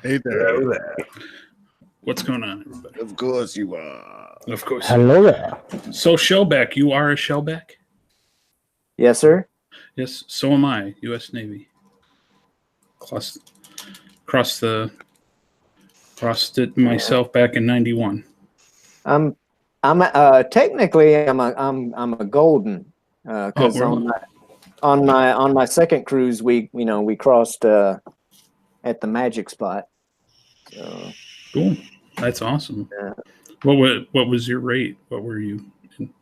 Hey there. Hello there. What's going on, everybody? Of course you are. Of course. Hello there. So Shellback, you are a Shellback? Yes, sir. Yes. So am I. U.S. Navy. Crossed it myself back in '91. I'm technically I'm a golden because on my second cruise we crossed at the magic spot. So Cool. That's awesome. What was your rate? What were you in?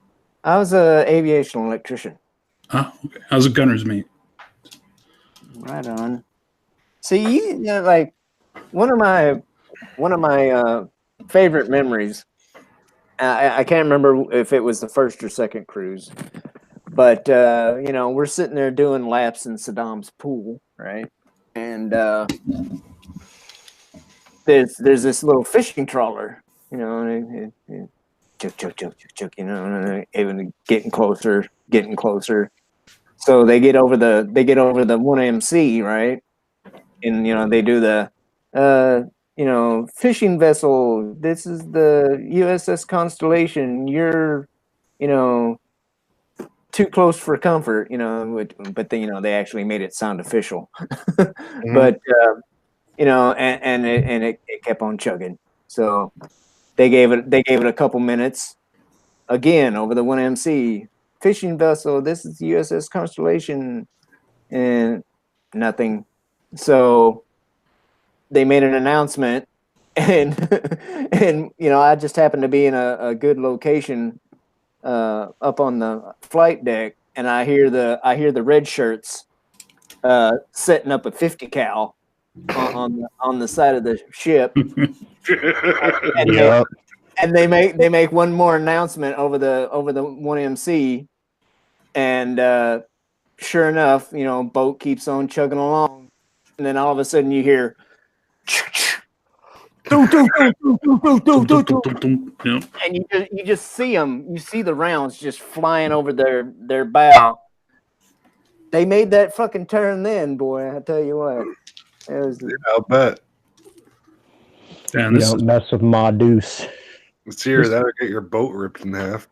I was a aviation electrician. Oh, okay. I was a gunner's mate. Right on. See, like one of my favorite memories. I can't remember if it was the first or second cruise, but we're sitting there doing laps in Saddam's pool, right? And there's this little fishing trawler, and choke, even getting closer. So they get over the 1MC, right? And they do the fishing vessel. This is the USS Constellation. You're too close for comfort, but then they actually made it sound official. Mm-hmm. But and it kept on chugging. So they gave it a couple minutes again over the 1MC. Fishing vessel, this is the USS Constellation, and nothing. So they made an announcement, and I just happened to be in a good location up on the flight deck, and I hear the red shirts setting up a 50 cal on the side of the ship, and they make one more announcement over the 1MC, and sure enough, boat keeps on chugging along, and then all of a sudden you hear. And you just see them. You see the rounds just flying over their bow. They made that fucking turn then, boy. I tell you what. I'll bet. Damn, don't mess with my deuce. Let's hear that'll get your boat ripped in half.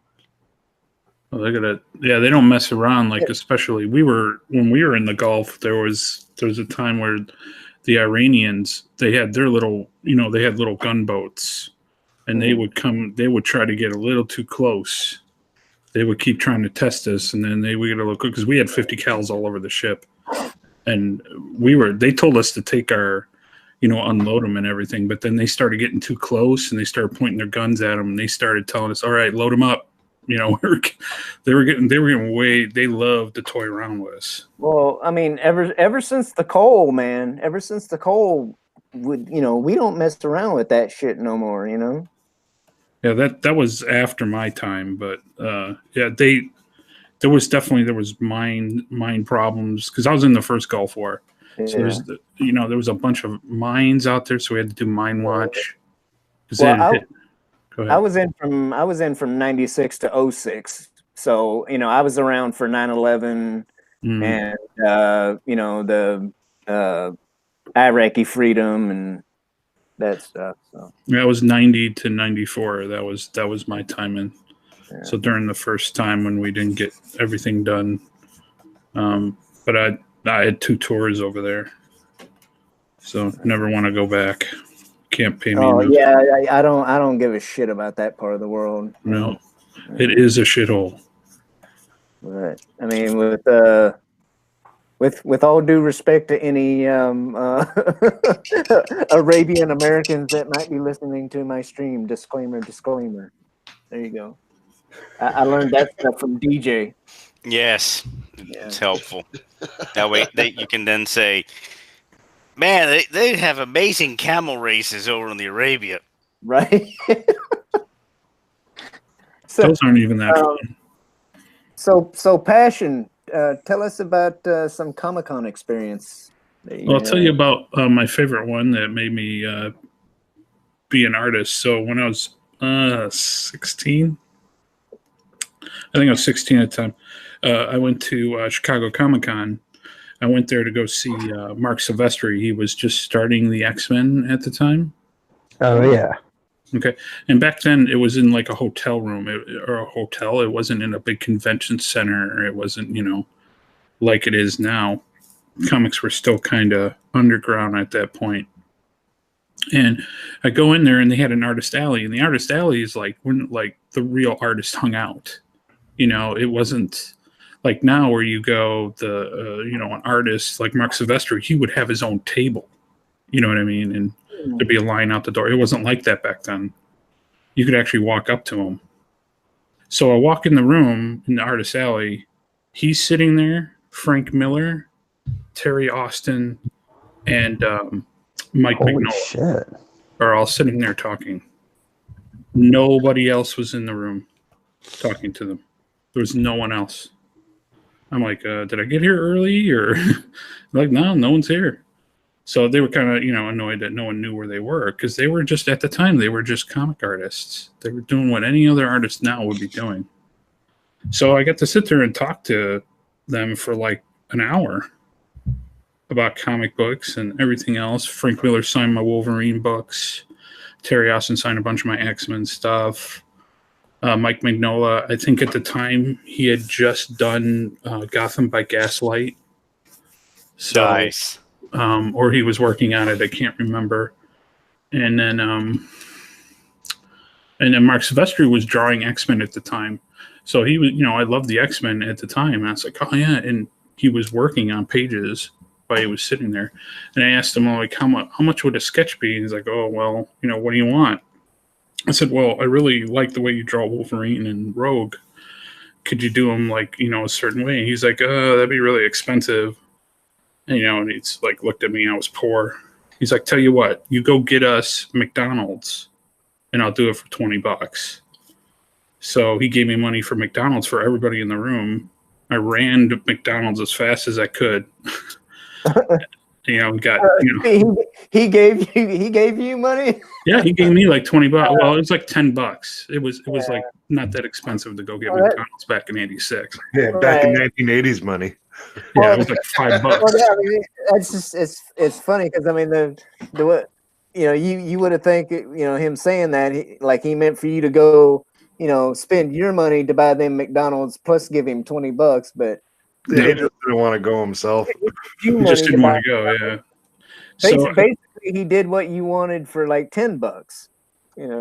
Well, look at it. Yeah, they don't mess around. Like, especially when we were in the Gulf, there was a time where the Iranians, they had their little, they had little gunboats, and they would try to get a little too close. They would keep trying to test us, and then they would get a little close because we had 50 cals all over the ship, and they told us to take our, unload them and everything, but then they started getting too close, and they started pointing their guns at them, and they started telling us, all right, load them up. They were getting way. They loved to toy around with us. Well, I mean, ever since the coal, man. Ever since the coal, we don't mess around with that shit no more. Yeah, that was after my time, but there was mine problems because I was in the first Gulf War. Yeah. So there was a bunch of mines out there, so we had to do mine watch. I was in from 96 to 06. So, I was around for 9/11 and the Iraqi freedom and that stuff. So yeah, it was 90 to 94. That was my time in. Yeah. So during the first time when we didn't get everything done. But I had 2 tours over there. So never want to go back. Can't pay me. Oh enough. Yeah, I don't give a shit about that part of the world. No, it is a shithole. But I mean, with all due respect to any Arabian Americans that might be listening to my stream, disclaimer. There you go. I learned that stuff from DJ. Yes, it's helpful. That way, you can then say. Man, they have amazing camel races over in the Arabia. Right. Those aren't even that fun. So Passion, tell us about some Comic-Con experience. Well, I'll tell you about my favorite one that made me be an artist. So when I was 16, I think I was 16 at the time, I went to Chicago Comic-Con. I went there to go see Mark Silvestri. He was just starting the X-Men at the time. Oh, yeah. Okay. And back then it was in like a hotel room or a hotel. It wasn't in a big convention center. It wasn't, like it is now. Comics were still kind of underground at that point. And I go in there and they had an artist alley, and the artist alley is like when like the real artist hung out. It wasn't like now where you go an artist like Mark Silvestri, he would have his own table. You know what I mean? And there'd be a line out the door. It wasn't like that back then. You could actually walk up to him. So I walk in the room in the artist alley. He's sitting there. Frank Miller, Terry Austin, and Mike Mignola are all sitting there talking. Nobody else was in the room talking to them. There was no one else. I'm like, did I get here early? Or like, no one's here. So they were kind of, annoyed that no one knew where they were, because they were just, at the time, they were just comic artists. They were doing what any other artist now would be doing. So I got to sit there and talk to them for like an hour about comic books and everything else. Frank Miller signed my Wolverine books. Terry Austin signed a bunch of my X-Men stuff. Mike Mignola, I think at the time he had just done Gotham by Gaslight. So, nice. Or he was working on it. I can't remember. And then Mark Silvestri was drawing X-Men at the time. So he was, I loved the X-Men at the time. And I was like, oh yeah. And he was working on pages while he was sitting there. And I asked him, like, how much would a sketch be? And he's like, oh, well, what do you want? I said, well, I really like the way you draw Wolverine and Rogue. Could you do them like, a certain way? And he's like, that'd be really expensive. And, and he's like, looked at me, I was poor. He's like, tell you what, you go get us McDonald's and I'll do it for $20. So he gave me money for McDonald's for everybody in the room. I ran to McDonald's as fast as I could. He gave you money. Yeah, he gave me like $20. Well, it was like $10. It was like not that expensive to go get McDonald's back in '86. Yeah, back in 1980s money. Yeah, it was like $5. Well, yeah, it's just it's funny because the you would have think him saying that he meant for you to go spend your money to buy them McDonald's plus give him $20, but yeah, he just didn't want to go himself. He just didn't want to go. Yeah. Basically, he did what you wanted for like $10.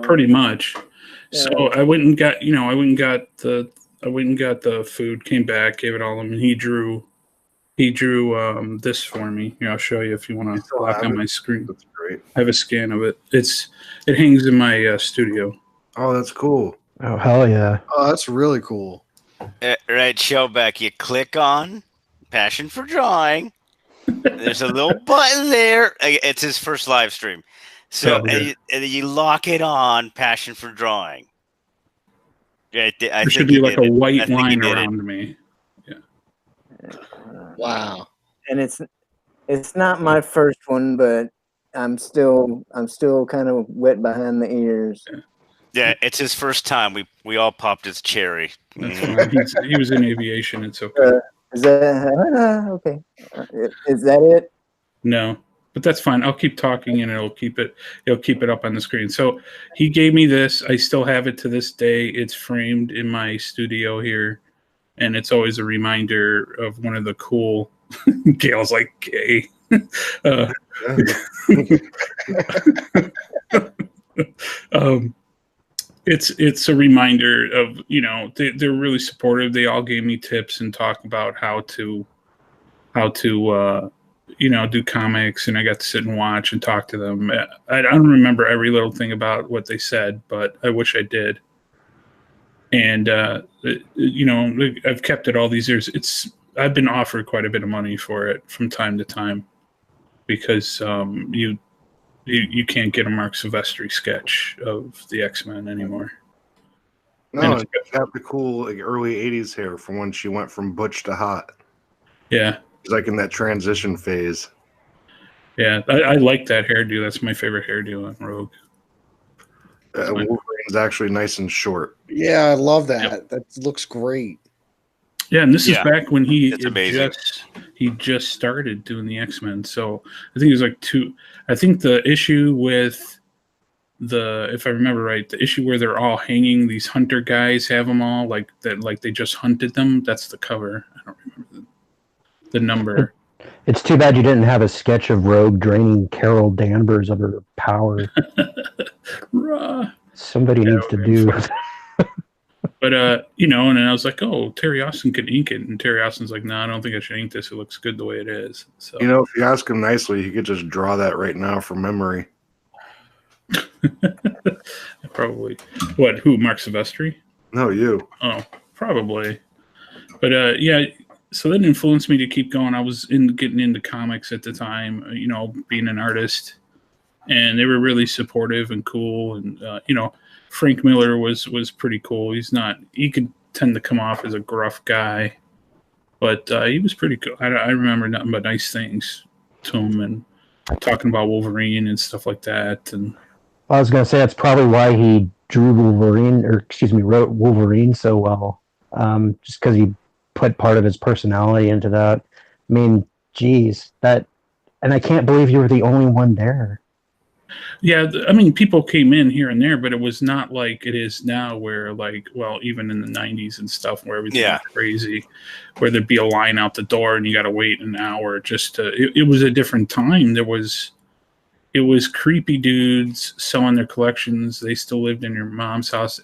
Pretty much. Yeah. So I went and got the food. Came back, gave it all to him, and he drew this for me. I'll show you if you want to lock on my screen. That's great. I have a scan of it. It hangs in my studio. Oh, that's cool. Oh, hell yeah. Oh, that's really cool. Right, Shellback, you click on Passion for Drawing. There's a little button there. It's his first live stream. So and you lock it on Passion for Drawing. Yeah, there should be like a white line around me. Yeah. Wow. And it's not my first one, but I'm still kind of wet behind the ears. Yeah, it's his first time. We all popped his cherry. That's fine. He was in aviation. It's okay. Is that okay? Is that it? No, but that's fine. I'll keep talking, and it'll keep it up on the screen. So he gave me this. I still have it to this day. It's framed in my studio here, and it's always a reminder of one of the cool. Gail's like gay. It's a reminder of, they're really supportive. They all gave me tips and talk about how to do comics, and I got to sit and watch and talk to them. I don't remember every little thing about what they said, but I wish I did. And I've kept it all these years. I've been offered quite a bit of money for it from time to time, because you can't get a Mark Silvestri sketch of the X-Men anymore. No, it's got the cool early '80s hair from when she went from butch to hot. Yeah, it's like in that transition phase. Yeah, I like that hairdo. That's my favorite hairdo on Rogue. Wolverine's actually nice and short. Yeah, I love that. Yep. That looks great. Yeah, and this is back when he just started doing the X-Men. So I think it was like I think the issue with if I remember right, the issue where they're all hanging, these hunter guys have them all like that, like they just hunted them. That's the cover. I don't remember the number. It's too bad you didn't have a sketch of Rogue draining Carol Danvers of her power. Somebody needs to do. But and then I was like, oh, Terry Austin could ink it, and Terry Austin's like, no, I don't think I should ink this. It looks good the way it is. So if you ask him nicely, he could just draw that right now from memory. Probably. What? Who? Mark Silvestri? No, you. Oh, probably. But yeah. So that influenced me to keep going. I was getting into comics at the time. Being an artist, and they were really supportive and cool. And Frank Miller was pretty cool. He could tend to come off as a gruff guy, but he was pretty cool. I remember nothing but nice things to him and talking about Wolverine and stuff like that. And I was going to say that's probably why he drew Wolverine, wrote Wolverine so well. Just because he put part of his personality into that. I mean, geez, and I can't believe you were the only one there. Yeah, I mean, people came in here and there, but it was not like it is now where, even in the 90s and stuff where everything was crazy, where there'd be a line out the door and you got to wait an hour just to... It was a different time. It was creepy dudes selling their collections. They still lived in your mom's house.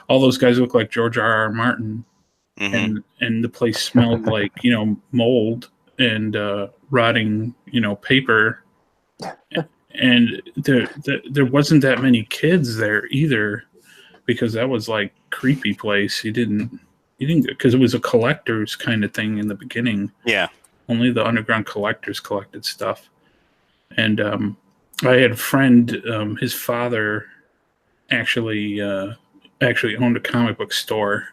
All those guys look like George R.R. Martin. Mm-hmm. And the place smelled like, mold and rotting, paper. And there wasn't that many kids there either, because that was like creepy place. You didn't because it was a collector's kind of thing in the beginning. Yeah, only the underground collectors collected stuff. And I had a friend, his father actually owned a comic book store,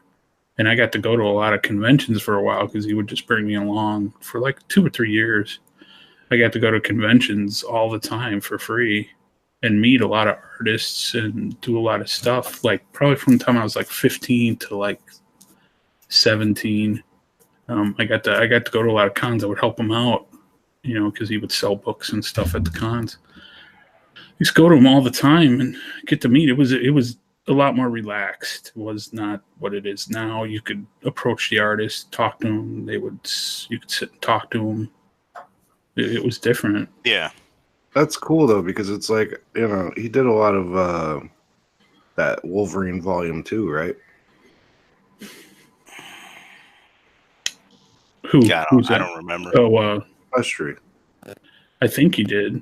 and I got to go to a lot of conventions for a while because he would just bring me along for like 2 or 3 years. I got to go to conventions all the time for free and meet a lot of artists and do a lot of stuff. Like probably from the time I was like 15 to like 17, I got to go to a lot of cons. I would help him out, because he would sell books and stuff at the cons. I used to go to him all the time and get to meet. It was a lot more relaxed. It was not what it is now. You could approach the artist, talk to them. You could sit and talk to them. It was different. Yeah. That's cool, though, because it's like, he did a lot of that Wolverine Volume 2, right? Who? Yeah, I don't remember. Oh, Lifestream. I think he did.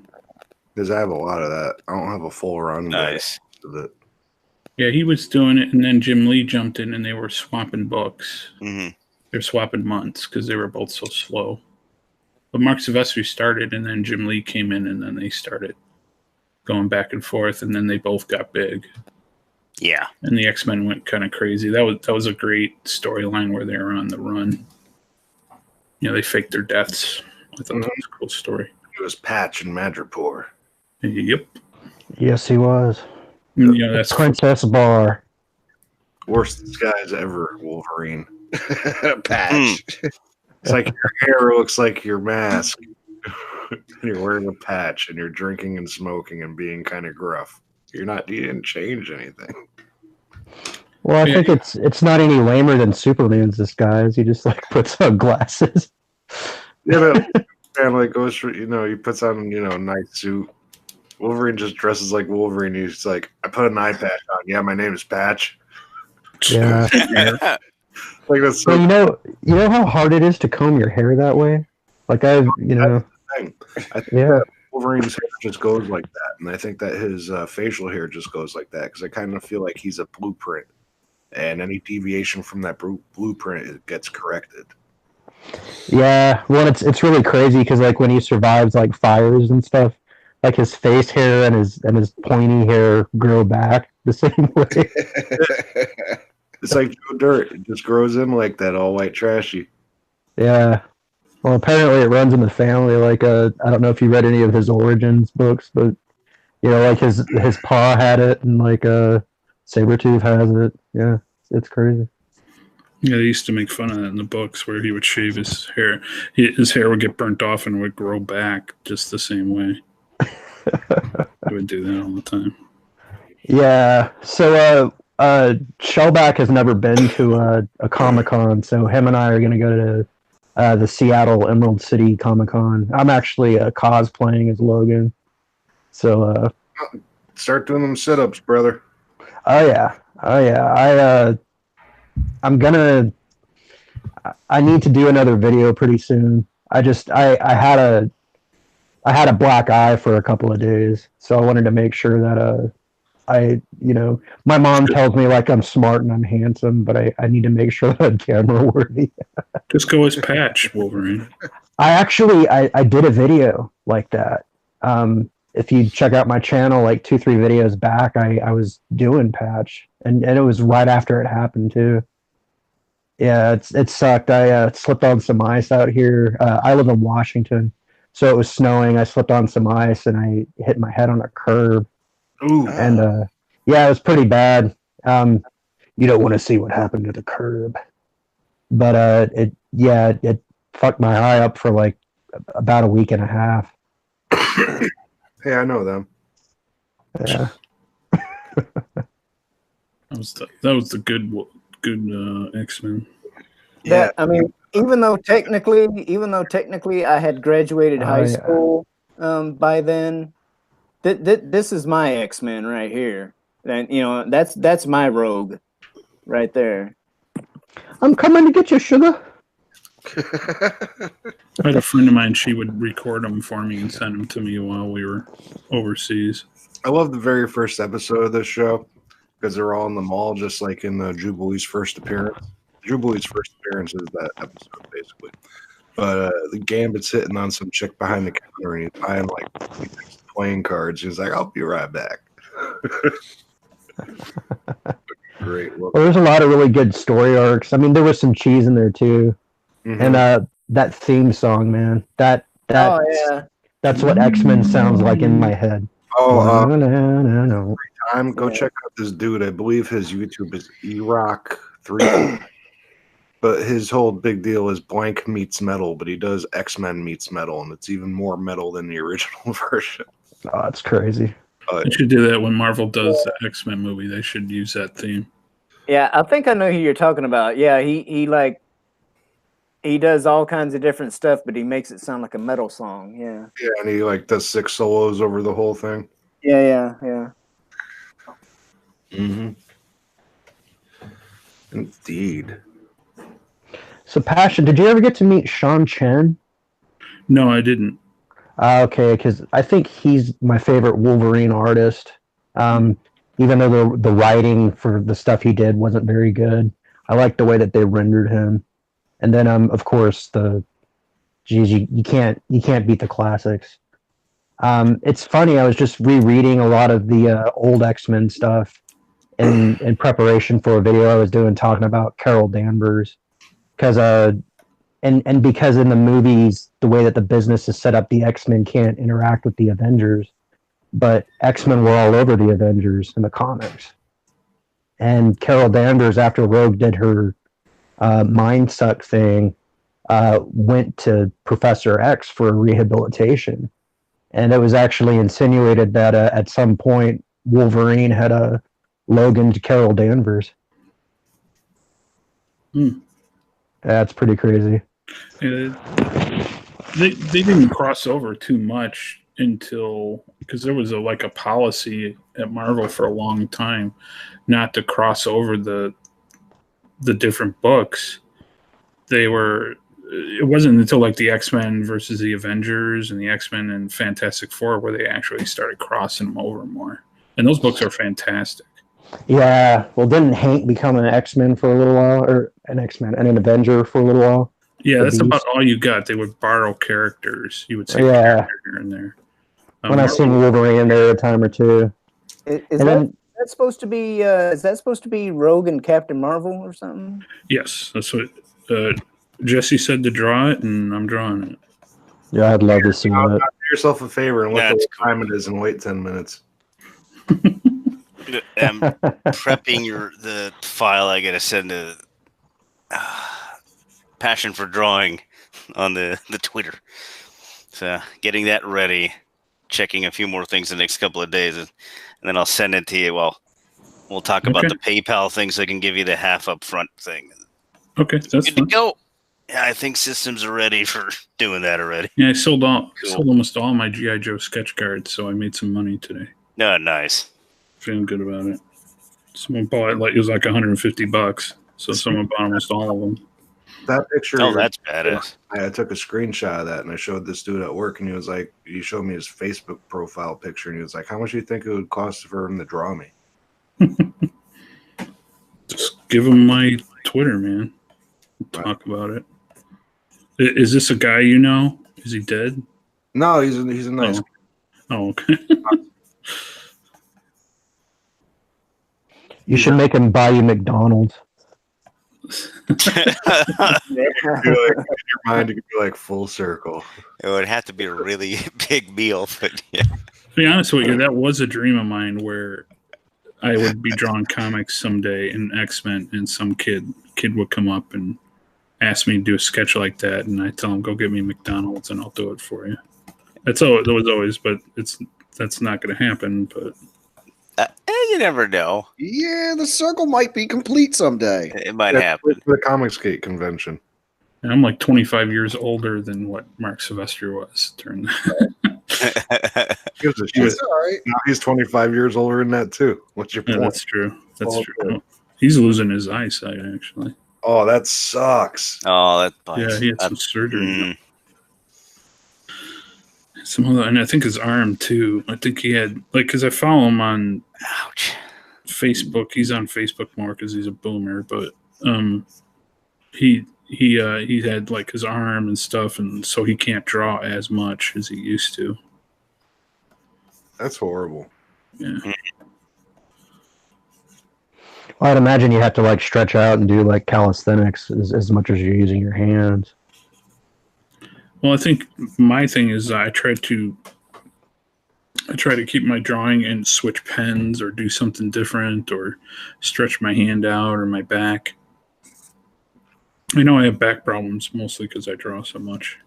Because I have a lot of that. I don't have a full run. Nice. Of it. Yeah, he was doing it, and then Jim Lee jumped in, and they were swapping books. Mm-hmm. They're swapping months because they were both so slow. But Mark Silvestri started, and then Jim Lee came in, and then they started going back and forth, and then they both got big. Yeah. And the X-Men went kind of crazy. That was a great storyline where they were on the run. They faked their deaths. I thought that was a cool story. He was Patch in Madripoor. Yep. Yes, he was. That's Princess Bar. Worst disguise ever, Wolverine. Patch. It's like your hair looks like your mask. And you're wearing a patch and you're drinking and smoking and being kind of gruff. You didn't change anything. Well, I think it's not any lamer than Superman's disguise. He just puts on glasses. Family goes for, he puts on, a nice suit. Wolverine just dresses like Wolverine. He's like, I put an eye patch on. Yeah, my name is Patch. Yeah. That's so well, you know how hard it is to comb your hair that way? I think that Wolverine's hair just goes like that, and I think that his facial hair just goes like that because I kind of feel like he's a blueprint, and any deviation from that blueprint it gets corrected. Yeah, well, it's really crazy because when he survives fires and stuff, his face hair and his pointy hair grow back the same way. It's like Joe Dirt. It just grows in like that, all white trashy. Yeah. Well, apparently it runs in the family. I don't know if you read any of his origins books, but his paw had it, and Sabretooth has it. Yeah, it's crazy. Yeah, they used to make fun of that in the books where he would shave his hair. His hair would get burnt off and would grow back just the same way. He would do that all the time. Yeah. So Shellback has never been to a Comic-Con, so him and I are going to go to the Seattle Emerald City Comic-Con. I'm actually cosplaying as Logan. So start doing them sit-ups, brother. Oh yeah. I need to do another video pretty soon. I had a black eye for a couple of days, so I wanted to make sure that my mom tells me like I'm smart and I'm handsome, but I need to make sure that I'm camera worthy. Just go as Patch, Wolverine. I did a video like that. If you check out my channel, like 2-3 videos back, I was doing Patch, and it was right after it happened too. Yeah, it sucked. I slipped on some ice out here. I live in Washington, so it was snowing. I slipped on some ice and I hit my head on a curb. Ooh. And yeah, it was pretty bad. You don't want to see what happened to the curb, but it fucked my eye up for like about a week and a half. Hey, I know them. Yeah. That was the good X-Men. Yeah, I mean, even though technically I had graduated high school by then, this is my X-Men right here. And that's my Rogue right there. I'm coming to get you, sugar. I had a friend of mine, she would record them for me and send them to me while we were overseas. I love the very first episode of this show because they're all in the mall, just like in the Jubilee's first appearance. Jubilee's first appearance is that episode, basically. But the Gambit's hitting on some chick behind the counter, and he's buying like playing cards. He's like, "I'll be right back." Great. Well, there's a lot of really good story arcs. I mean, there was some cheese in there too, and that theme song, man. That's what X-Men sounds like in my head. Every time, go check out this dude. I believe his YouTube is eRock3. But his whole big deal is blank meets metal, but he does X-Men meets metal, and it's even more metal than the original version. Oh, that's crazy. They should do that when Marvel does the X-Men movie. They should use that theme. Yeah, I think I know who you're talking about. Yeah, he does all kinds of different stuff, but he makes it sound like a metal song. Yeah. Yeah, and he like does 6 solos over the whole thing. Yeah. Mm-hmm. Indeed. So, Passion, did you ever get to meet Sean Chen? No, I didn't. Okay, because I think he's my favorite Wolverine artist. Even though the writing for the stuff he did wasn't very good, I like the way that they rendered him. And then, of course, you can't beat the classics. It's funny. I was just rereading a lot of the old X-Men stuff in preparation for a video I was doing talking about Carol Danvers, because and because in the movies the way that the business is set up, the X-Men can't interact with the Avengers, but X-Men were all over the Avengers in the comics. And Carol Danvers, after Rogue did her mind suck thing, went to Professor X for rehabilitation. And it was actually insinuated that at some point Wolverine had a Logan to Carol Danvers. That's pretty crazy. They didn't cross over too much until, because there was a policy at Marvel for a long time not to cross over the different books. It wasn't until like the X-Men versus the Avengers and the X-Men and Fantastic Four where they actually started crossing them over more. And those books are fantastic. Yeah. Well, didn't Hank become an X-Men for a little while, or an X-Men and an Avenger for a little while? Yeah, that's about all you got. They would borrow characters. You would say character here and there. When I seen Wolverine in there a time or two. Is that supposed to be Rogue and Captain Marvel or something? Yes, that's what Jesse said to draw it, and I'm drawing it. Yeah, I'd love to see that. Do yourself a favor and look at what time it is and wait 10 minutes. I'm prepping the file I got to send to passion for drawing on the Twitter. So getting that ready, checking a few more things the next couple of days, and then I'll send it to you. Well, we'll talk about the PayPal thing so I can give you the half up front thing. Okay, that's good to go. Yeah, I think systems are ready for doing that already. Yeah, I sold almost all my G.I. Joe sketch cards, so I made some money today. No, nice. Feeling good about it. Someone bought it was like $150, so someone bought almost all of them. That picture. Oh, that's badass. I took a screenshot of that and I showed this dude at work, and he was like, he showed me his Facebook profile picture, and he was like, "How much do you think it would cost for him to draw me?" Just give him my Twitter, man. We'll talk about it. Is this a guy you know? Is he dead? No, he's a nice. Oh, okay. You should make him buy you McDonald's. In your mind, it could be like full circle. It would have to be a really big meal, but yeah. To be honest with you, that was a dream of mine where I would be drawing comics someday in X-Men, and some kid would come up and ask me to do a sketch like that, and I tell him, "Go get me McDonald's, and I'll do it for you." That's all. That was always, but that's not going to happen. But you never know. Yeah, the circle might be complete someday. It might happen. The Comicsgate convention. And I'm like 25 years older than what Mark Sylvester was during that. That's all right. Now he's 25 years older than that too. What's your point? That's true. That's true. He's losing his eyesight, actually. Oh, that sucks. Oh, that bites. Yeah, he had some surgery. Some other, and I think his arm too. I think he had because I follow him on Facebook. He's on Facebook more because he's a boomer. But he had like his arm and stuff, and so he can't draw as much as he used to. That's horrible. Yeah. Well, I'd imagine you have to like stretch out and do like calisthenics as much as you're using your hands. Well, I think my thing is I try to keep my drawing and switch pens or do something different or stretch my hand out or my back. I know I have back problems mostly because I draw so much,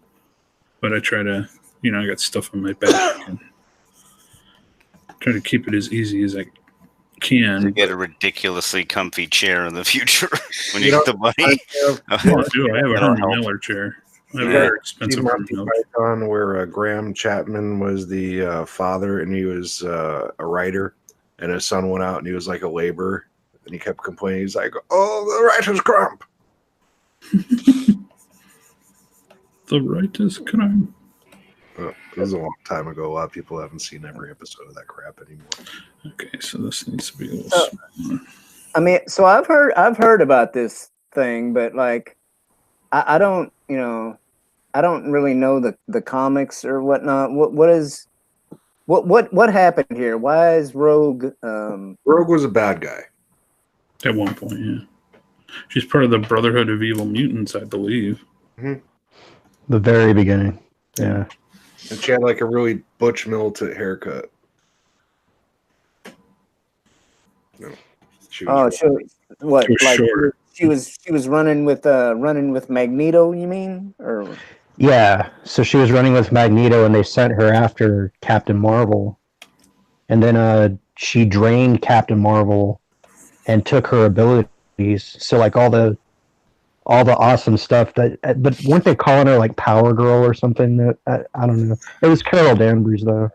but I try to, I got stuff on my back and try to keep it as easy as I can. To get a ridiculously comfy chair in the future when you get the money. I have a Herman Miller chair. I have a very expensive Herman Miller. Python where Graham Chapman was the father, and he was a writer, and his son went out and he was like a laborer, and he kept complaining. He's like, "Oh, the writer's crump." The writer's crump. It was a long time ago. A lot of people haven't seen every episode of that crap anymore. Okay, so this needs to be a little smaller. I mean, so I've heard about this thing, but like, I don't, I don't really know the comics or whatnot. What happened here? Why is Rogue? Rogue was a bad guy at one point. Yeah, she's part of the Brotherhood of Evil Mutants, I believe. Mm-hmm. The very beginning. Yeah. And she had like a really butch militant haircut. No, she was what? She was like short. She was running with Magneto. You mean? Or yeah. So she was running with Magneto, and they sent her after Captain Marvel, and then she drained Captain Marvel and took her abilities. So like all the awesome stuff that, but weren't they calling her like Power Girl or something? That I don't know. It was Carol Danvers though.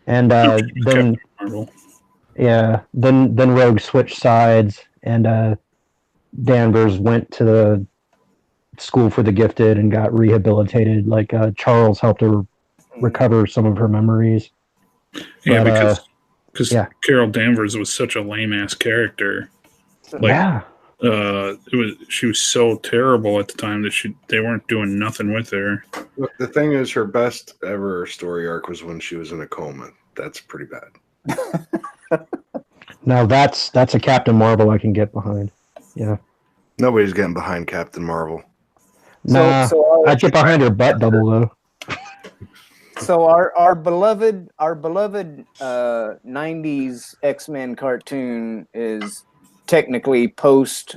And then Rogue switched sides, and Danvers went to the School for the Gifted and got rehabilitated. Like Charles helped her recover some of her memories. Yeah, because Carol Danvers was such a lame ass character. Like, she was so terrible at the time that they weren't doing nothing with her. Look, the thing is, her best ever story arc was when she was in a coma. That's pretty bad. Now that's a Captain Marvel I can get behind. Yeah. Nobody's getting behind Captain Marvel. So I get behind her butt double though. So our beloved 90s X-Men cartoon is technically post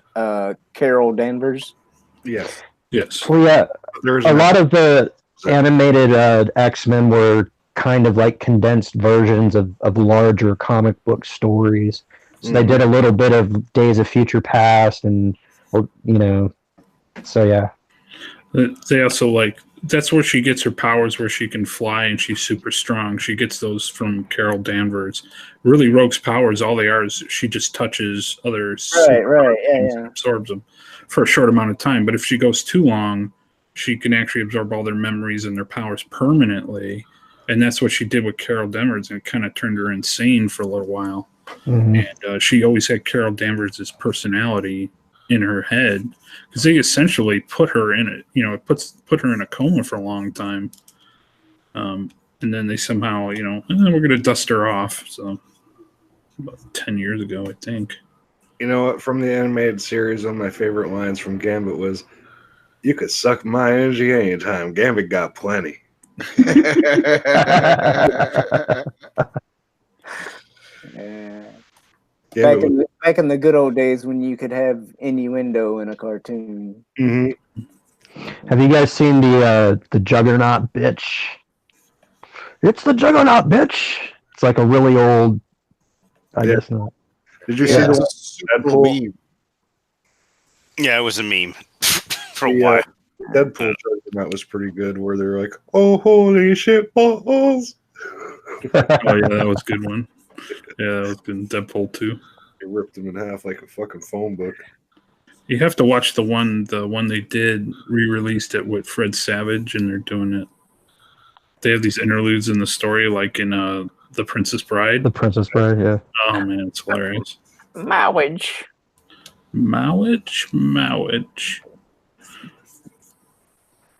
Carol Danvers. Yes. Yes. Well, yeah, There's a lot of the animated X-Men were kind of like condensed versions of larger comic book stories. So they did a little bit of Days of Future Past and, so yeah. They also like, that's where she gets her powers, where she can fly and she's super strong. She gets those from Carol Danvers. Really, Rogue's powers, all they are is she just touches other Right, yeah. absorbs them for a short amount of time. But if she goes too long, she can actually absorb all their memories and their powers permanently. And that's what she did with Carol Danvers, and it kind of turned her insane for a little while. And she always had Carol Danvers' personality in her head, because they essentially put her in it. Put her in a coma for a long time. And then they somehow, we're going to dust her off. So about 10 years ago, I think. You know what? From the animated series, one of my favorite lines from Gambit was, "You could suck my energy anytime. Gambit got plenty." Back in the good old days when you could have innuendo in a cartoon. Have you guys seen the Juggernaut bitch? It's the Juggernaut bitch. It's like a really old. I guess not. Did you see the Deadpool? Yeah, it was a meme for a while. Deadpool Juggernaut was pretty good, where they're like, "Oh, holy shit, balls!" Oh yeah, that was a good one. Yeah, that was good. Deadpool 2. They ripped him in half like a fucking phone book. You have to watch the one they did re-released it with Fred Savage, and they're doing it. They have these interludes in the story, like in The Princess Bride. The Princess Bride, yeah. Oh man, it's hilarious. Mowage.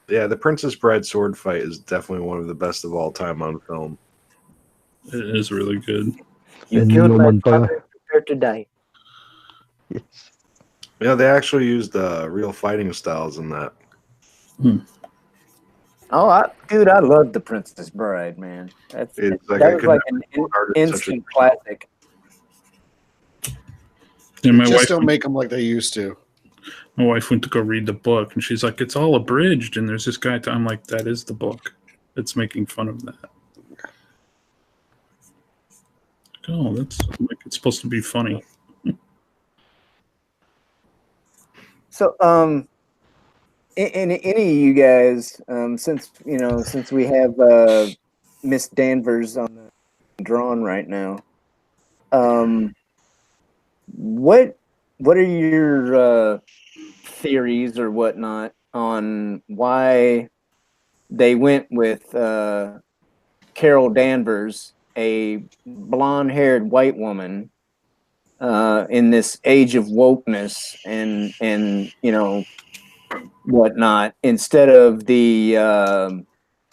Yeah, the Princess Bride sword fight is definitely one of the best of all time on film. It is really good. You killed my father, prepare to die. Yes. Yeah, they actually used real fighting styles in that. Oh, I love The Princess Bride, man. That was like an instant classic. And my Just wife don't make them like they used to. My wife went to go read the book, and she's like, "It's all abridged." And there's this guy. I'm like, "That is the book. It's making fun of that." Oh, that's like it's supposed to be funny. So, any of you guys, since we have Miss Danvers on the drawn right now, what are your theories or whatnot on why they went with Carol Danvers, a blonde-haired white woman, in this age of wokeness and whatnot, instead of the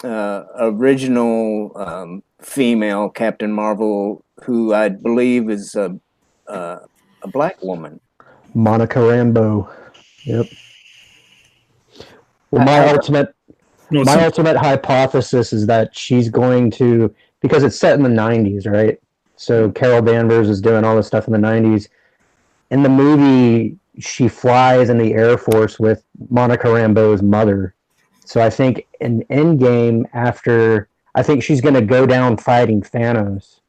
original female Captain Marvel, who I believe is a black woman, Monica Rambeau. Yep. Well, my ultimate hypothesis is that she's going to, because it's set in the 90s, right? So Carol Danvers is doing all this stuff in the 90s. In the movie, she flies in the Air Force with Monica Rambeau's mother. So I think in Endgame, I think she's going to go down fighting Thanos,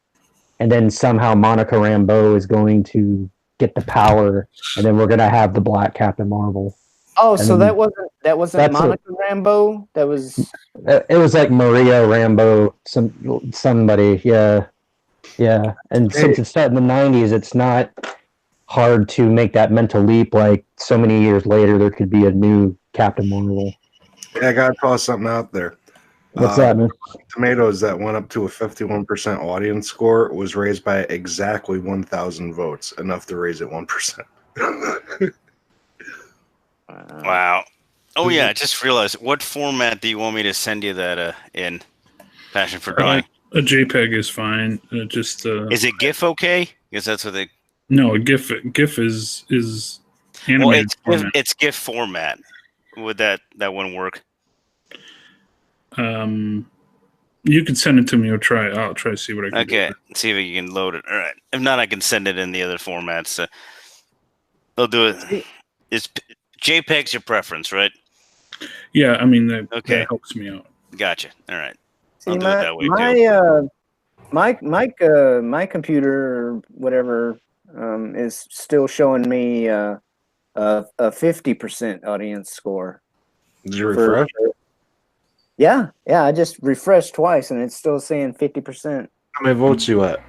and then somehow Monica Rambeau is going to get the power, and then we're going to have the Black Captain Marvel. Oh, so that wasn't Monica Rambeau. That was. It was like Maria Rambeau, somebody, yeah. And since it's set in the 90s, it's not hard to make that mental leap. Like so many years later, there could be a new Captain Marvel. Yeah, I gotta toss something out there. What's that, man? Tomatoes that went up to a 51% audience score was raised by exactly 1,000 votes, enough to raise it 1%. Wow. Oh yeah, I just realized. What format do you want me to send you that in? Passion for Drawing. A JPEG is fine. Is it GIF okay? Because that's what they. No, a GIF is animated. Well, it's GIF format. Would that wouldn't work? You can send it to me. I'll try to see what I can do. Okay, see if you can load it. All right. If not, I can send it in the other formats. They'll do it. It's JPEG's your preference, right? Yeah, I mean that helps me out. Gotcha. All right. See, I'll do it that way too. My computer or whatever is still showing me a 50% audience score. Did you refresh? Yeah. I just refreshed twice and it's still saying 50%. How many votes you at?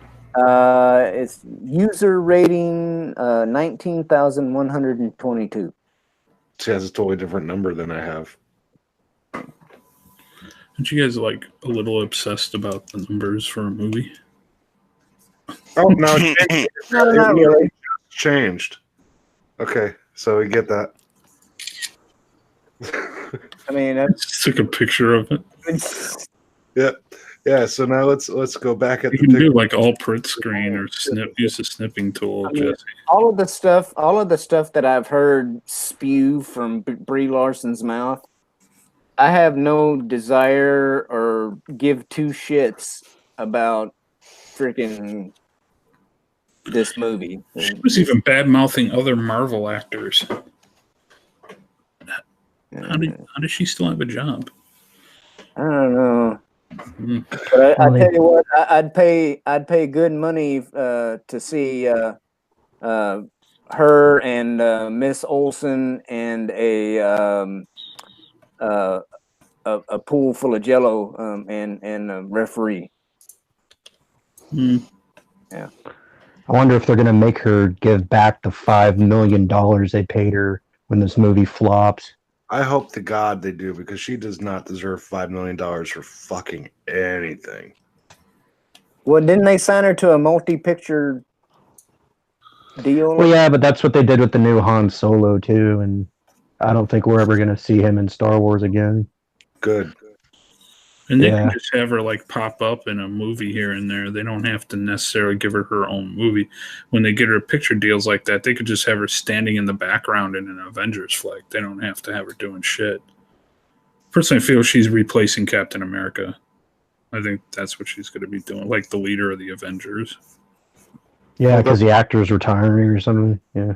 It's user rating 19,122. See, that's a totally different number than I have. Aren't you guys like a little obsessed about the numbers for a movie? Oh no, it changed. No, not really. Changed. Okay, so we get that. I mean, I just took a picture of it. Yeah. So now let's go back at you the can do like all print screen or use the snipping tool. I mean, all of the stuff that I've heard spew from Brie Larson's mouth, I have no desire or give two shits about freaking this movie. She was even bad mouthing other Marvel actors. How does she still have a job? I don't know. But I tell you what, I'd pay good money to see her and Miss Olsen and a pool full of Jello and a referee. Yeah. I wonder if they're going to make her give back the $5 million they paid her when this movie flops. I hope to God they do, because she does not deserve $5 million for fucking anything. Well, didn't they sign her to a multi-picture deal? Well, yeah, but that's what they did with the new Han Solo too, and I don't think we're ever going to see him in Star Wars again. Good. And they can just have her like pop up in a movie here and there. They don't have to necessarily give her own movie. When they get her picture deals like that, they could just have her standing in the background in an Avengers flag. They don't have to have her doing shit. Personally, I feel she's replacing Captain America. I think that's what she's going to be doing, like the leader of the Avengers. Yeah, because the actor's retiring or something. Yeah.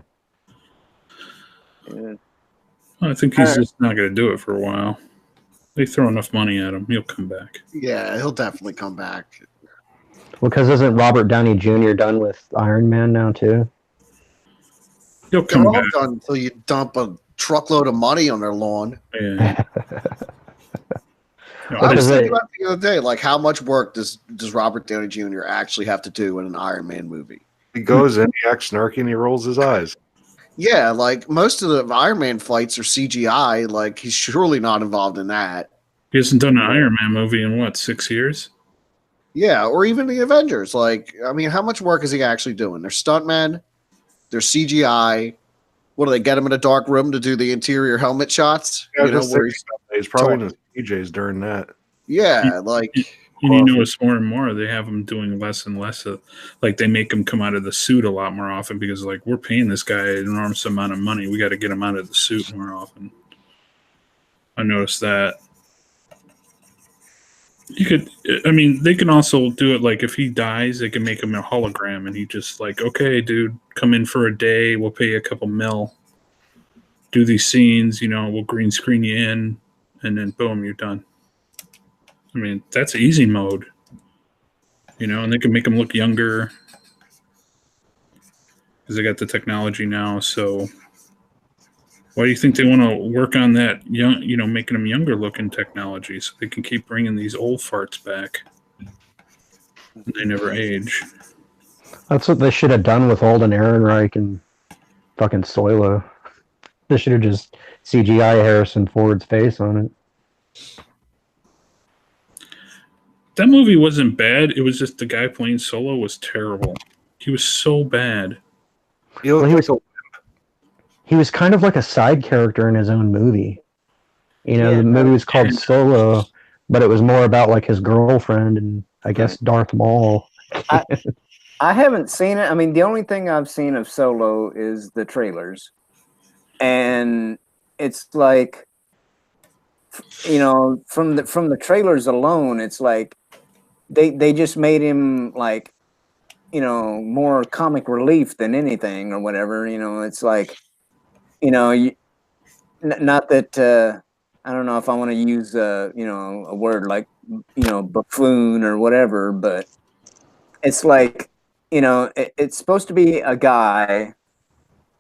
I think he's just not going to do it for a while. They throw enough money at him, he'll come back. Yeah, he'll definitely come back. Well, because isn't Robert Downey Jr. done with Iron Man now too? He'll come back done until you dump a truckload of money on their lawn. Yeah. I was thinking about the other day, like how much work does Robert Downey Jr. actually have to do in an Iron Man movie? He goes in, he acts snarky, and he rolls his eyes. Yeah, like most of the Iron Man fights are CGI. Like he's surely not involved in that. He hasn't done an Iron Man movie in what, 6 years? Yeah, or even the Avengers. Like, I mean, how much work is he actually doing? They're stuntmen, they're CGI. What do they get him in a dark room to do the interior helmet shots? Yeah, where he's probably in his PJs during that. Yeah, like. And you notice more and more they have him doing less and less of, like they make him come out of the suit a lot more often because like we're paying this guy an enormous amount of money. We got to get him out of the suit more often. I noticed that. They can also do it like if he dies, they can make him a hologram and he just like, okay, dude, come in for a day. We'll pay you a couple mil. Do these scenes, we'll green screen you in and then boom, you're done. I mean, that's easy mode, and they can make them look younger because they got the technology now. So why do you think they want to work on that young, making them younger looking technology so they can keep bringing these old farts back and they never age? That's what they should have done with Alden Ehrenreich and fucking Solo. They should have just CGI Harrison Ford's face on it. That movie wasn't bad. It was just the guy playing Solo was terrible. He was so bad. He was kind of like a side character in his own movie. The movie was called Solo, but it was more about like his girlfriend and I guess Darth Maul. I haven't seen it. I mean, the only thing I've seen of Solo is the trailers. And it's like, from the trailers alone, it's like they just made him like, more comic relief than anything or whatever. It's like, not that I don't know if I want to use a word like buffoon or whatever, but it's like it's supposed to be a guy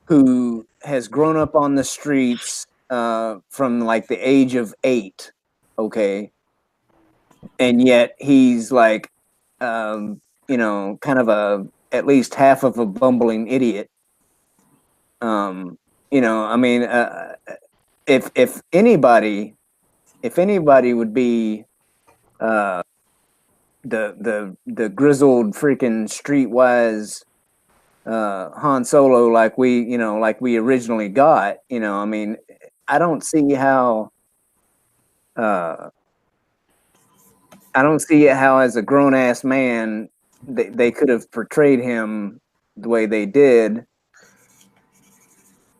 who has grown up on the streets from like the age of 8, okay, and yet he's like kind of at least half of a bumbling idiot. I mean, if anybody would be the grizzled freaking streetwise Han Solo like we originally got, I mean, I don't see how as a grown ass man they could have portrayed him the way they did.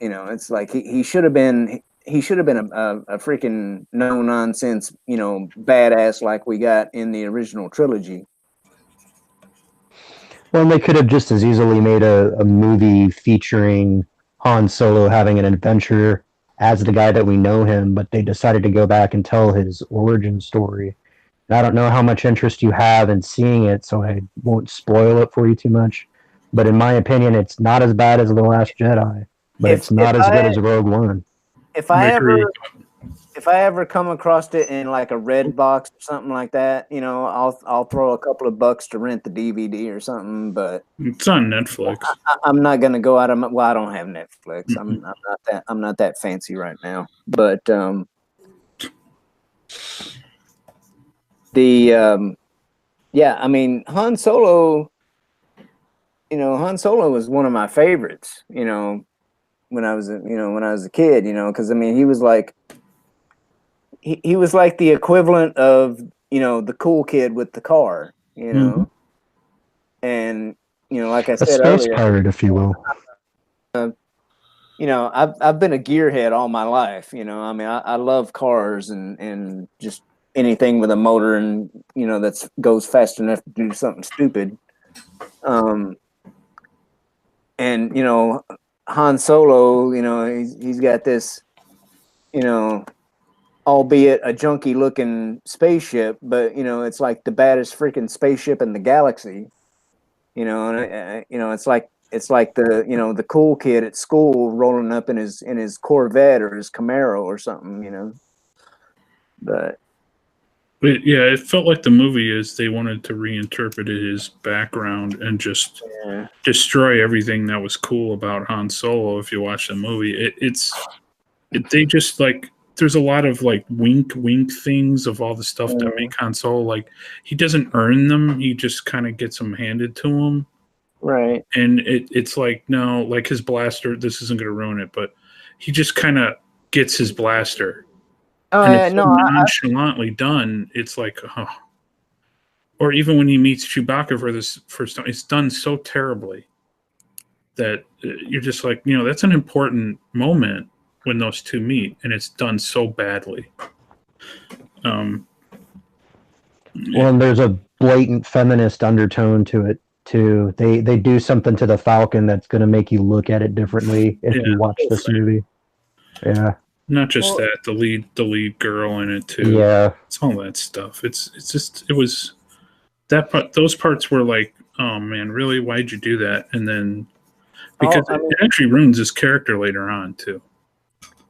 It's like he should have been a freaking no nonsense, badass like we got in the original trilogy. Well, they could have just as easily made a movie featuring Han Solo having an adventure as the guy that we know him, but they decided to go back and tell his origin story. And I don't know how much interest you have in seeing it, so I won't spoil it for you too much. But in my opinion, it's not as bad as The Last Jedi, but it's not as good as Rogue One. If I ever come across it in like a red box or something like that, I'll throw a couple of bucks to rent the DVD or something. But it's on Netflix. I'm not gonna go out of my. Well, I don't have Netflix. I'm not that fancy right now. But yeah, I mean, Han Solo. Han Solo was one of my favorites. When I was a kid. Because I mean, he was like. He was like the equivalent of the cool kid with the car, and like I said earlier, a space earlier, pirate, if you will. I've been a gearhead all my life. I mean, I love cars and just anything with a motor and that goes fast enough to do something stupid. And Han Solo, he's got this, albeit a junky looking spaceship, but it's like the baddest freaking spaceship in the galaxy. And it's like the the cool kid at school rolling up in his Corvette or his Camaro or something. But yeah, it felt like the movie is they wanted to reinterpret his background and just destroy everything that was cool about Han Solo. If you watch the movie, they just like. There's a lot of like wink things of all the stuff that make Han Solo like he doesn't earn them. He just kind of gets them handed to him. Right. And it's like, no, like his blaster, this isn't going to ruin it, but he just kind of gets his blaster. Oh, and it's so nonchalantly done. It's like, oh. Or even when he meets Chewbacca for this first time, it's done so terribly that you're just like, that's an important moment when those two meet, and it's done so badly. Well, and there's a blatant feminist undertone to it too. They do something to the Falcon that's going to make you look at it differently if you watch this movie. Yeah, not just that, the lead girl in it too. Yeah, it's all that stuff. It was that part. Those parts were like, oh man, really? Why'd you do that? And then because it actually ruins his character later on too.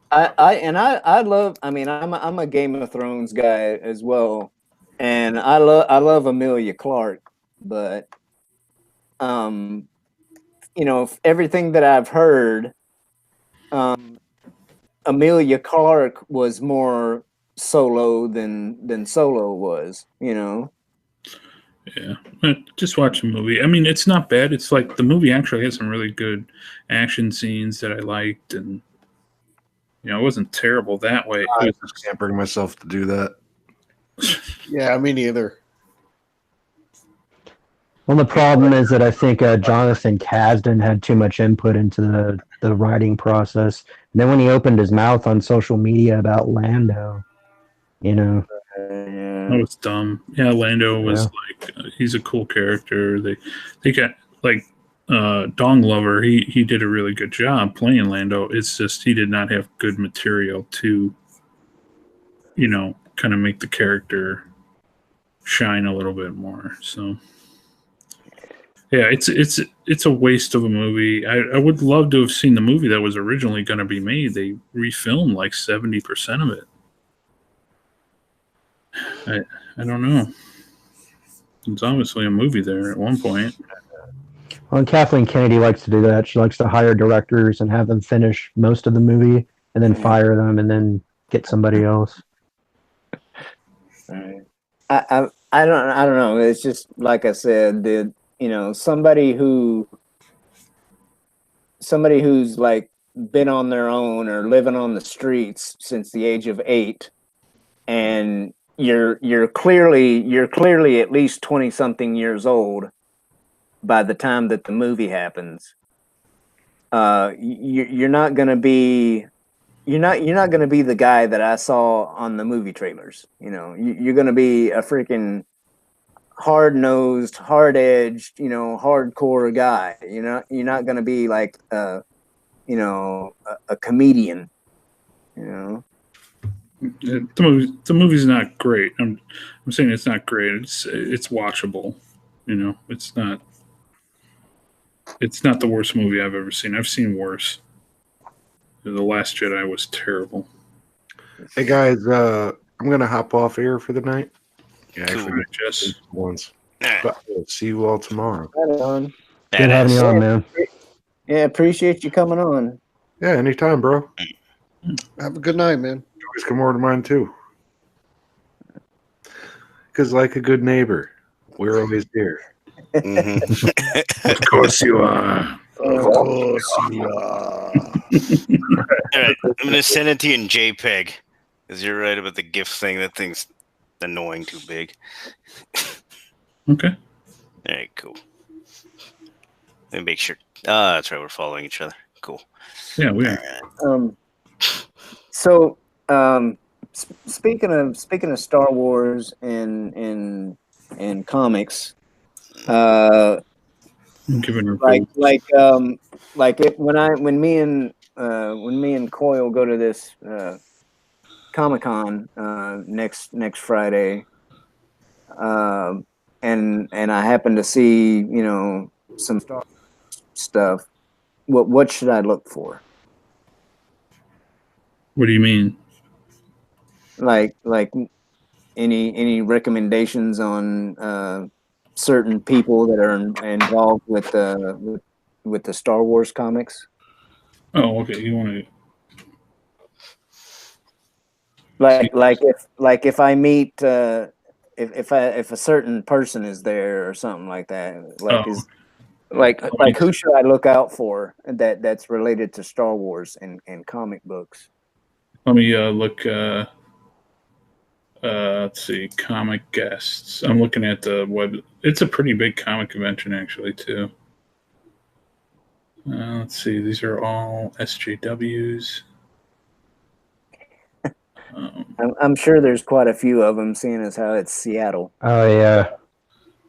I love. I mean, I'm a Game of Thrones guy as well, and I love Emilia Clarke, but everything that I've heard, Emilia Clarke was more Solo than Solo was. Yeah, but just watch the movie. I mean, it's not bad. It's like the movie actually has some really good action scenes that I liked, and it wasn't terrible that way. I just can't bring myself to do that. Yeah, me neither. Well, the problem is that I think Jonathan Kasdan had too much input into the writing process. And then when he opened his mouth on social media about Lando, that was dumb. Yeah, Lando was like, he's a cool character. They got like Dong Lover, he did a really good job playing Lando. It's just he did not have good material to, kind of make the character shine a little bit more. So, yeah, it's a waste of a movie. I would love to have seen the movie that was originally going to be made. They refilmed like 70% of it. I don't know. It's obviously a movie there at one point. Well, and Kathleen Kennedy likes to do that. She likes to hire directors and have them finish most of the movie and then fire them and then get somebody else. Right. I don't know. It's just like I said, somebody who's like been on their own or living on the streets since the age of 8, and you're clearly at least 20 something years old by the time that the movie happens. You're not gonna be the guy that I saw on the movie trailers. You're gonna be a freaking hard-nosed, hard-edged, hardcore guy. You're not gonna be like a comedian. The movie's not great. I'm saying it's not great. It's watchable. It's not the worst movie I've ever seen. I've seen worse. The Last Jedi was terrible. Hey guys, I'm gonna hop off here for the night. Yeah, Cool. Jess. Once. But we'll see you all tomorrow. Right on. Good having you on, man. Yeah, appreciate you coming on. Yeah, anytime, bro. Have a good night, man. Always come over to mine too. Because like a good neighbor, we're always here. Of course you are. Of course you are. All right, I'm going to send it to you in JPEG. Because you're right about the GIF thing. That thing's annoying too big. Okay. All right, cool. Let me make sure. That's right. We're following each other. Cool. Yeah, we are. So, speaking of Star Wars and comics, I'm giving her when me and Coyle go to this Comic-Con next Friday, and I happen to see some Star stuff. What should I look for? What do you mean? Like any recommendations on certain people that are involved with the Star Wars comics? Oh, okay. You want to if I meet if a certain person is there or something like that, who should I look out for that's related to Star Wars and comic books? Let me look. Let's see, comic guests. I'm looking at the web. It's a pretty big comic convention, actually, too. Let's see. These are all SJWs. I'm sure there's quite a few of them, seeing as how it's Seattle. Oh yeah,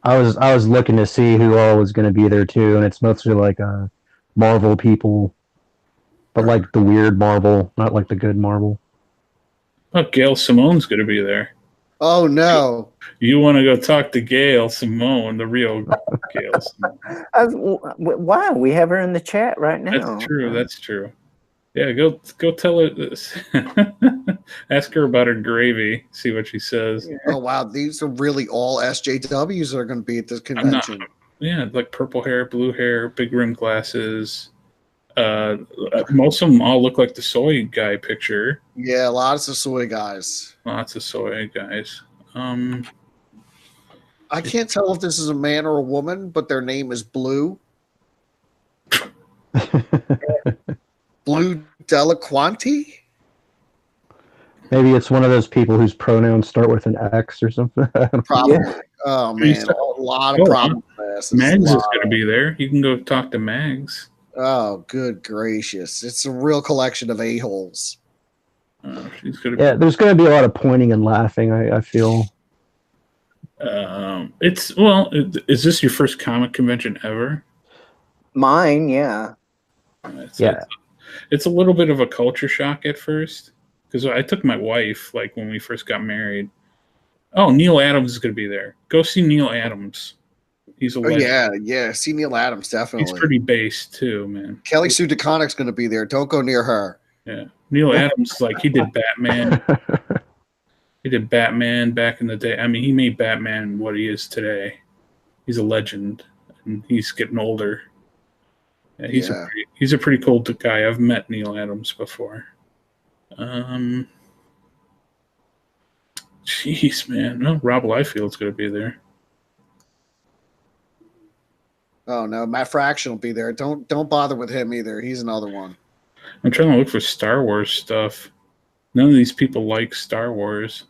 I was looking to see who all was going to be there too, and it's mostly like Marvel people, but like the weird Marvel, not like the good Marvel. Oh, Gail Simone's going to be there. Oh no! You want to go talk to Gail Simone, the real Gail Simone? Wow, we have her in the chat right now. That's true. That's true. Yeah, go tell her this. Ask her about her gravy. See what she says. Oh wow, these are really all SJWs that are going to be at this convention. Like purple hair, blue hair, big rim glasses. Most of them all look like the soy guy picture. Yeah, lots of soy guys. Lots of soy guys. I can't tell if this is a man or a woman, but their name is Blue. Blue Delaquanti? Maybe it's one of those people whose pronouns start with an X or something. Probably. Yeah. Oh man, a lot of problems. Mags is going to be there. You can go talk to Mags. Oh, good gracious! It's a real collection of a-holes. She's going to. Yeah, there's going to be a lot of pointing and laughing. I feel. Is this your first comic convention ever? Mine, yeah. It's a little bit of a culture shock at first because I took my wife like when we first got married. Oh, Neil Adams is going to be there. Go see Neil Adams. He's a legend. Yeah. See Neil Adams, definitely. He's pretty based too, man. Kelly Sue DeConnick's going to be there. Don't go near her. Yeah. Neil Adams, like, he did Batman. He did Batman back in the day. I mean, he made Batman what he is today. He's a legend, and he's getting older. Yeah, he's a pretty cool guy. I've met Neil Adams before. Jeez, man. No, Rob Liefeld's going to be there. Oh no, Matt Fraction will be there. Don't bother with him either. He's another one. I'm trying to look for Star Wars stuff. None of these people like Star Wars.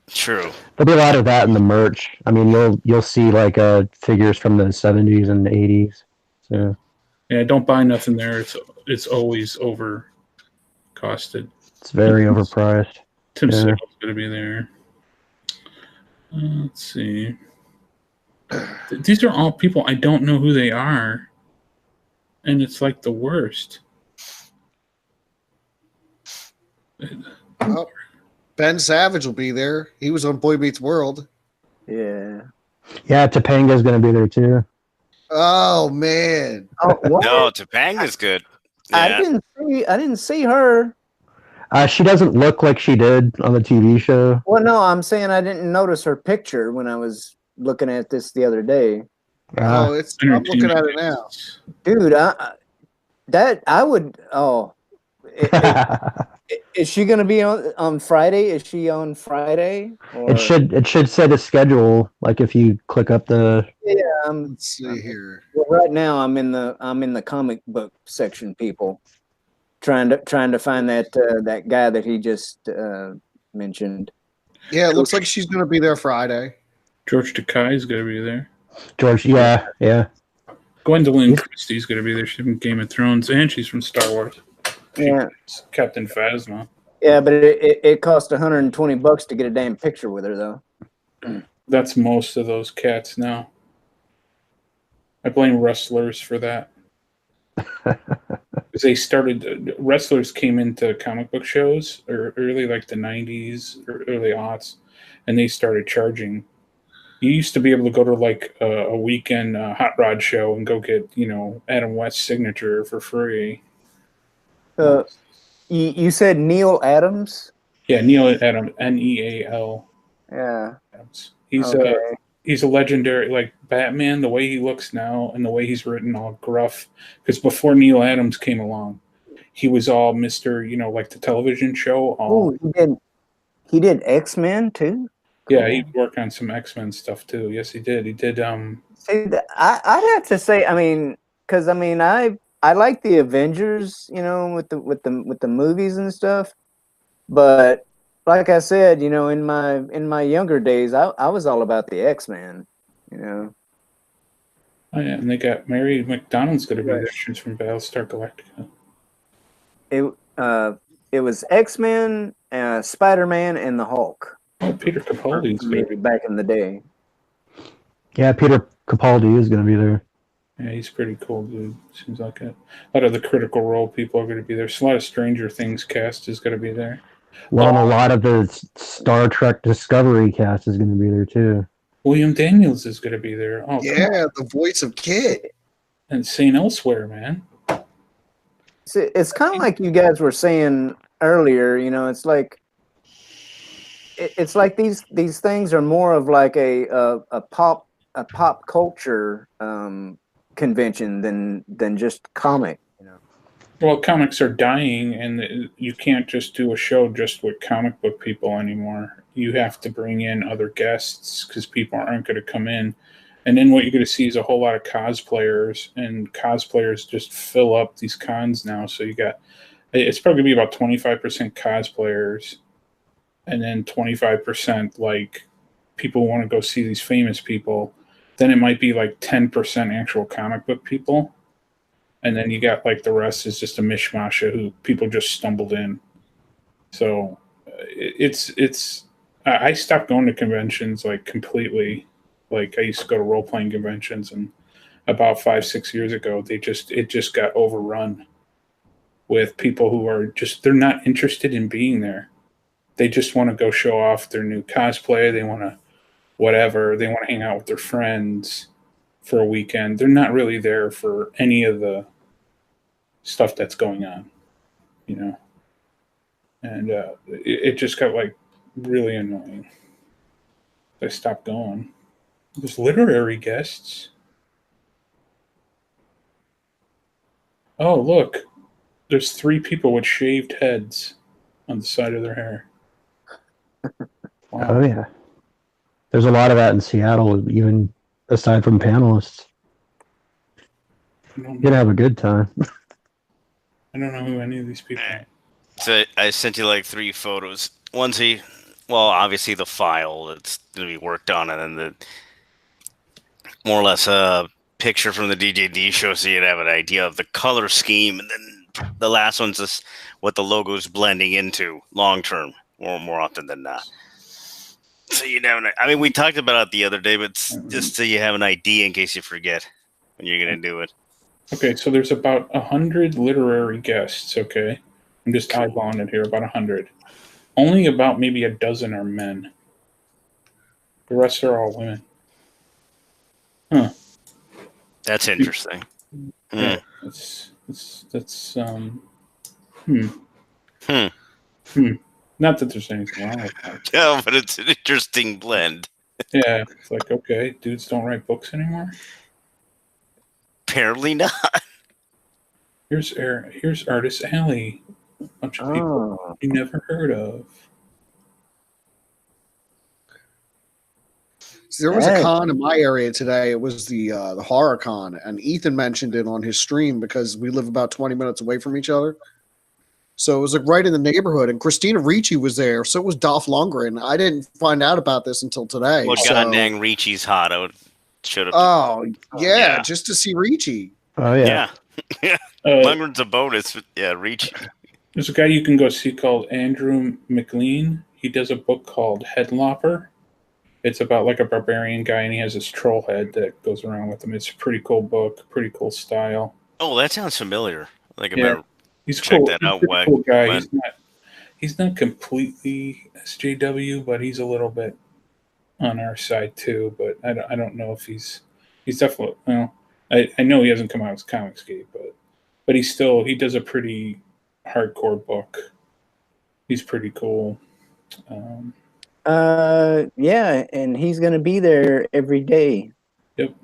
True. There'll be a lot of that in the merch. I mean, you'll see like figures from the 70s and the 80s. So yeah, don't buy nothing there. It's always over costed. It's very overpriced. Tim Sale's going to be there. Let's see. These are all people I don't know who they are, and it's like the worst. Oh, Ben Savage will be there. He was on Boy Meets World. Yeah. Yeah, Topanga's going to be there too. Oh man. Oh, what? No, Topanga's good. Yeah. I didn't see her. She doesn't look like she did on the TV show. Well, no, I'm saying I didn't notice her picture when I was looking at this the other day. I'm looking at it now. Dude, I would. Oh, is she going to be on Friday? Is she on Friday? Or? It should say the schedule. Like if you click up the. Yeah. Let's see here. Well, right now I'm in the comic book section. People trying to find that guy that he just mentioned. Yeah, it looks like she's going to be there Friday. George Takei is going to be there. George, yeah. Gwendolyn Christie's going to be there. She's from Game of Thrones, and she's from Star Wars. Yeah, Captain Phasma. Yeah, but it cost $120 to get a damn picture with her, though. That's most of those cats now. I blame wrestlers for that. Because they started, wrestlers came into comic book shows early, like the 90s or early aughts, and they started charging. You used to be able to go to like a weekend hot rod show and go get, Adam West's signature for free. You said Neil Adams? Yeah, Neil Adams, Neal. Yeah. Adams. He's a legendary, like Batman, the way he looks now and the way he's written, all gruff. Because before Neil Adams came along, he was all Mr., like the television show. Oh, he did X-Men too? Yeah, he'd work on some X-Men stuff too. Yes, he did. He did. See, I'd have to say, because I like the Avengers, with the movies and stuff. But like I said, in my younger days, I was all about the X-Men. Oh yeah, and they got Mary McDonald's going to be there. She's from Battlestar Galactica. It was X-Men, Spider-Man, and the Hulk. Oh, Peter Capaldi's maybe back in the day. Yeah, Peter Capaldi is going to be there. Yeah, he's pretty cool, dude. Seems like it. A lot of the Critical Role people are going to be there. So a lot of Stranger Things cast is going to be there. Well, a lot of the Star Trek Discovery cast is going to be there too. William Daniels is going to be there. Oh, yeah, the voice of Kid. And St. Elsewhere, man. It's kind of like you guys were saying earlier. It's like these things are more of like a pop culture convention than just comic. Well, comics are dying, and you can't just do a show just with comic book people anymore. You have to bring in other guests because people aren't going to come in. And then what you're going to see is a whole lot of cosplayers, and cosplayers just fill up these cons now. So it's probably going to be about 25% cosplayers, and then 25% like people want to go see these famous people. Then it might be like 10% actual comic book people. And then you got like the rest is just a mishmash of who people just stumbled in. So I stopped going to conventions like completely. Like I used to go to role-playing conventions, and about 5-6 years ago. It just got overrun with people who are they're not interested in being there. They just want to go show off their new cosplay. They want to whatever. They want to hang out with their friends for a weekend. They're not really there for any of the stuff that's going on, And it just got like really annoying. I stopped going. There's literary guests. Oh, look. There's 3 people with shaved heads on the side of their hair. Wow. Oh, yeah. There's a lot of that in Seattle, even aside from panelists. You're going to have a good time. I don't know who any of these people are. So I sent you like 3 photos. One's obviously the file that's going to be worked on, and then the more or less a picture from the DJD show so you'd have an idea of the color scheme, and then the last one's just what the logo's blending into long term, more often than not. So you'd have we talked about it the other day, but just so you have an idea in case you forget when you're going to do it. Okay, so there's about 100 literary guests, okay? I'm just eyeballing it here, about 100. Only about maybe a dozen are men. The rest are all women. Huh. That's interesting. Yeah, that's Not that there's anything wrong with that. No, but it's an interesting blend. Yeah, it's like, okay, dudes don't write books anymore? Apparently not. Here's Artist Alley. A bunch of people you never heard of. There was a con in my area today. It was the horror con, and Ethan mentioned it on his stream because we live about 20 minutes away from each other. So it was like right in the neighborhood, and Christina Ricci was there. So was Dolph Lundgren. I didn't find out about this until today. Well, god dang, Ricci's hot. I should have. Oh yeah, just to see Ricci. Oh yeah. Lundgren's a bonus. Yeah, Ricci. There's a guy you can go see called Andrew McLean. He does a book called Headlopper. It's about like a barbarian guy, and he has this troll head that goes around with him. It's a pretty cool book, pretty cool style. Oh, that sounds familiar. He's check cool. that out. He's a cool guy. He's not completely SJW, but he's a little bit on our side too. But I don't know if he's definitely. Well, I know he hasn't come out as Comicsgate, but he does a pretty hardcore book. He's pretty cool. Yeah, and he's gonna be there every day. Yep.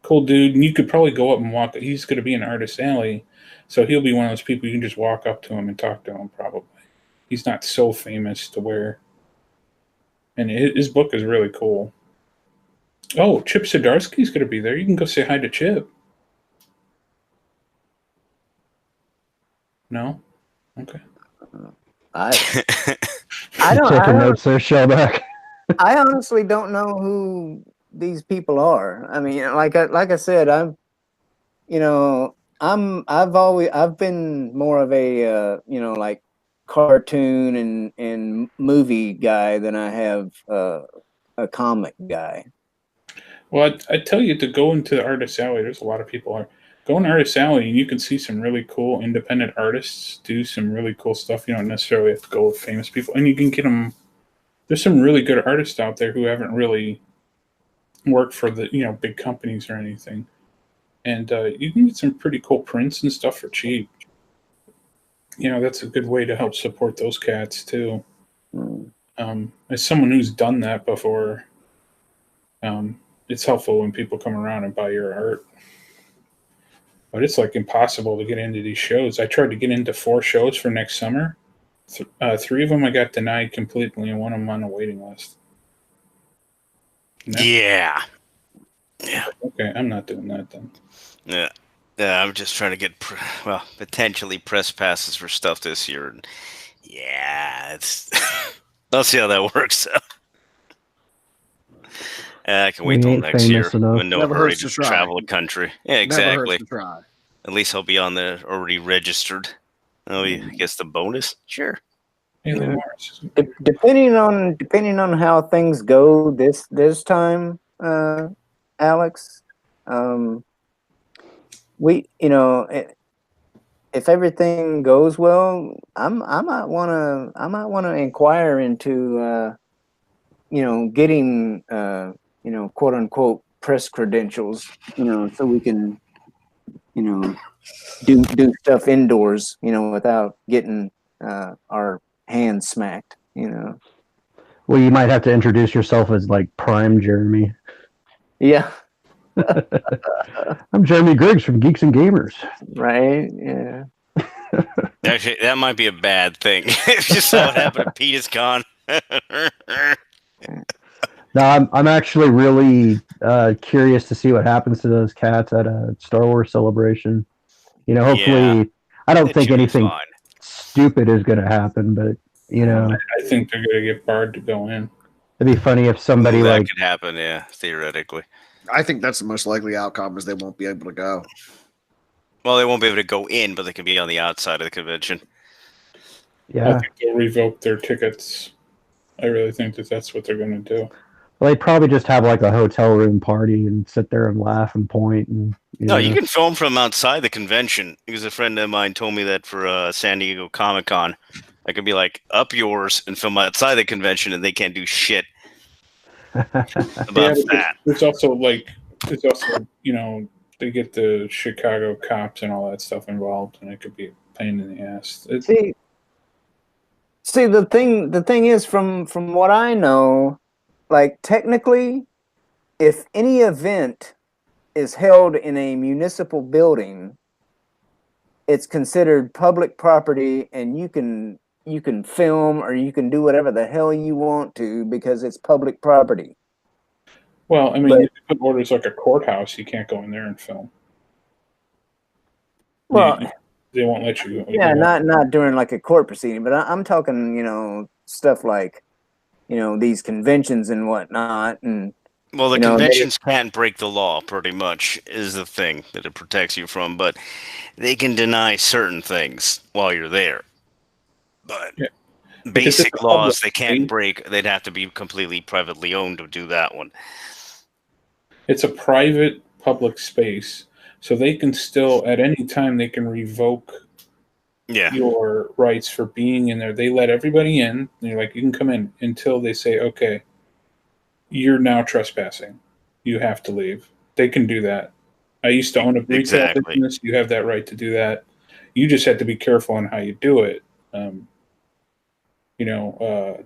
Cool dude. And you could probably go up and walk. He's gonna be in Artist Alley, so he'll be one of those people you can just walk up to him and talk to him probably. He's not so famous to where, and his book is really cool. Oh, Chip Zdarsky's gonna be there. You can go say hi to Chip. No? Okay. I don't. Taking notes there, Shellback. I honestly don't know who these people are. I mean, like I said, I've been more of a like cartoon and movie guy than I have a comic guy. Well, I tell you to go into Artist Alley. There's a lot of people go in Artist Alley, and you can see some really cool independent artists do some really cool stuff. You don't necessarily have to go with famous people, and you can get them. There's some really good artists out there who haven't really worked for the big companies or anything, and you can get some pretty cool prints and stuff for cheap. That's a good way to help support those cats too. As someone who's done that before, it's helpful when people come around and buy your art. But it's like impossible to get into these shows. I tried to get into 4 shows for next summer. 3 of them I got denied completely, and one of them on a waiting list. Yeah. Okay, I'm not doing that then. Yeah, I'm just trying to get potentially press passes for stuff this year. Yeah, I'll see how that works out. I can wait till next year. I'm in no hurry to travel the country. Yeah, exactly. At least I'll be on there already registered. Oh, I guess the bonus? Sure. Yeah. Depending on how things go this time, Alex, we, if everything goes well, I might want to inquire into, getting, quote unquote press credentials, so we can, do stuff indoors, without getting our hands smacked, Well, you might have to introduce yourself as like Prime Jeremy. Yeah. I'm Jeremy Griggs from Geeks and Gamers. Right. Yeah. Actually, that might be a bad thing. Just saw what happened to Peter's Con. No, I'm actually really curious to see what happens to those cats at a Star Wars celebration. Hopefully, I don't think anything stupid is going to happen, but I think they're going to get barred to go in. It'd be funny if somebody that could happen, yeah, theoretically. I think that's the most likely outcome is they won't be able to go. Well, they won't be able to go in, but they can be on the outside of the convention. Yeah. I think they'll revoke their tickets. I really think that's what they're going to do. Well, they'd probably just have like a hotel room party and sit there and laugh and point. And No, you can film from outside the convention. Because a friend of mine told me that for San Diego Comic-Con, I could be like up yours and film outside the convention, and they can't do shit about that. It's also they get the Chicago cops and all that stuff involved, and it could be a pain in the ass. See, the thing is, from what I know, like technically, if any event is held in a municipal building, it's considered public property, and you can film or you can do whatever the hell you want to because it's public property. Well, I mean, if you put orders like a courthouse, you can't go in there and film. Well, they won't let you. Yeah, not during like a court proceeding, but I'm talking, stuff like, these conventions and whatnot, and well, the conventions can't break the law. Pretty much is the thing that it protects you from, but they can deny certain things while you're there. But basic laws they can't break. They'd have to be completely privately owned to do that one. It's a private public space, so they can still, at any time, they can revoke your rights for being in there. They let everybody in. They're like, you can come in until they say, okay, you're now trespassing. You have to leave. They can do that. I used to own a retail business. You have that right to do that. You just have to be careful on how you do it.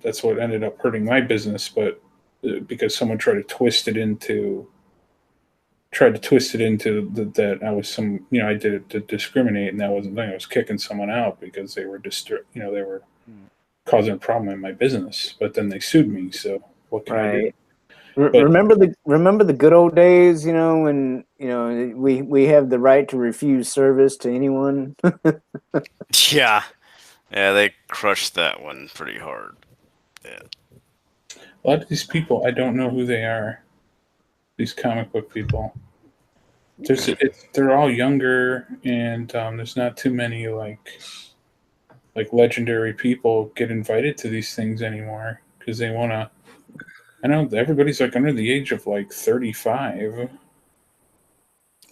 That's what ended up hurting my business, but because someone tried to twist it into that I was I did it to discriminate, and that wasn't the thing. I was kicking someone out because they were they were causing a problem in my business, but then they sued me. So what can I do? Remember the good old days, when we have the right to refuse service to anyone. Yeah, they crushed that one pretty hard. Yeah, a lot of these people, I don't know who they are. These comic book people. They're all younger, and there's not too many like legendary people get invited to these things anymore because they want to. I know everybody's like under the age of like 35.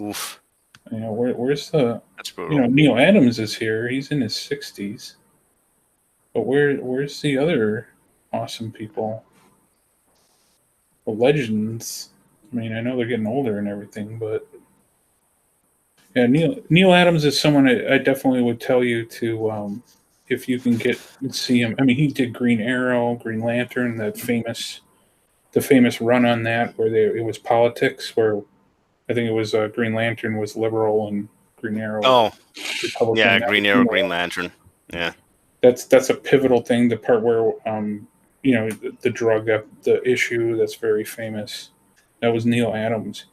Oof. Where's the? That's brutal. Neil Adams is here. He's in his 60s. But where's the other awesome people? The legends. I mean, I know they're getting older and everything, but yeah, Neil Adams is someone I definitely would tell you to, if you can see him. I mean, he did Green Arrow, Green Lantern, the famous run on that where it was politics, where I think it was Green Lantern was liberal and Green Arrow. Oh, Republican. Yeah, Green Arrow, Green Lantern. Yeah, that's a pivotal thing. The part where the drug the issue that's very famous. That was Neil Adams.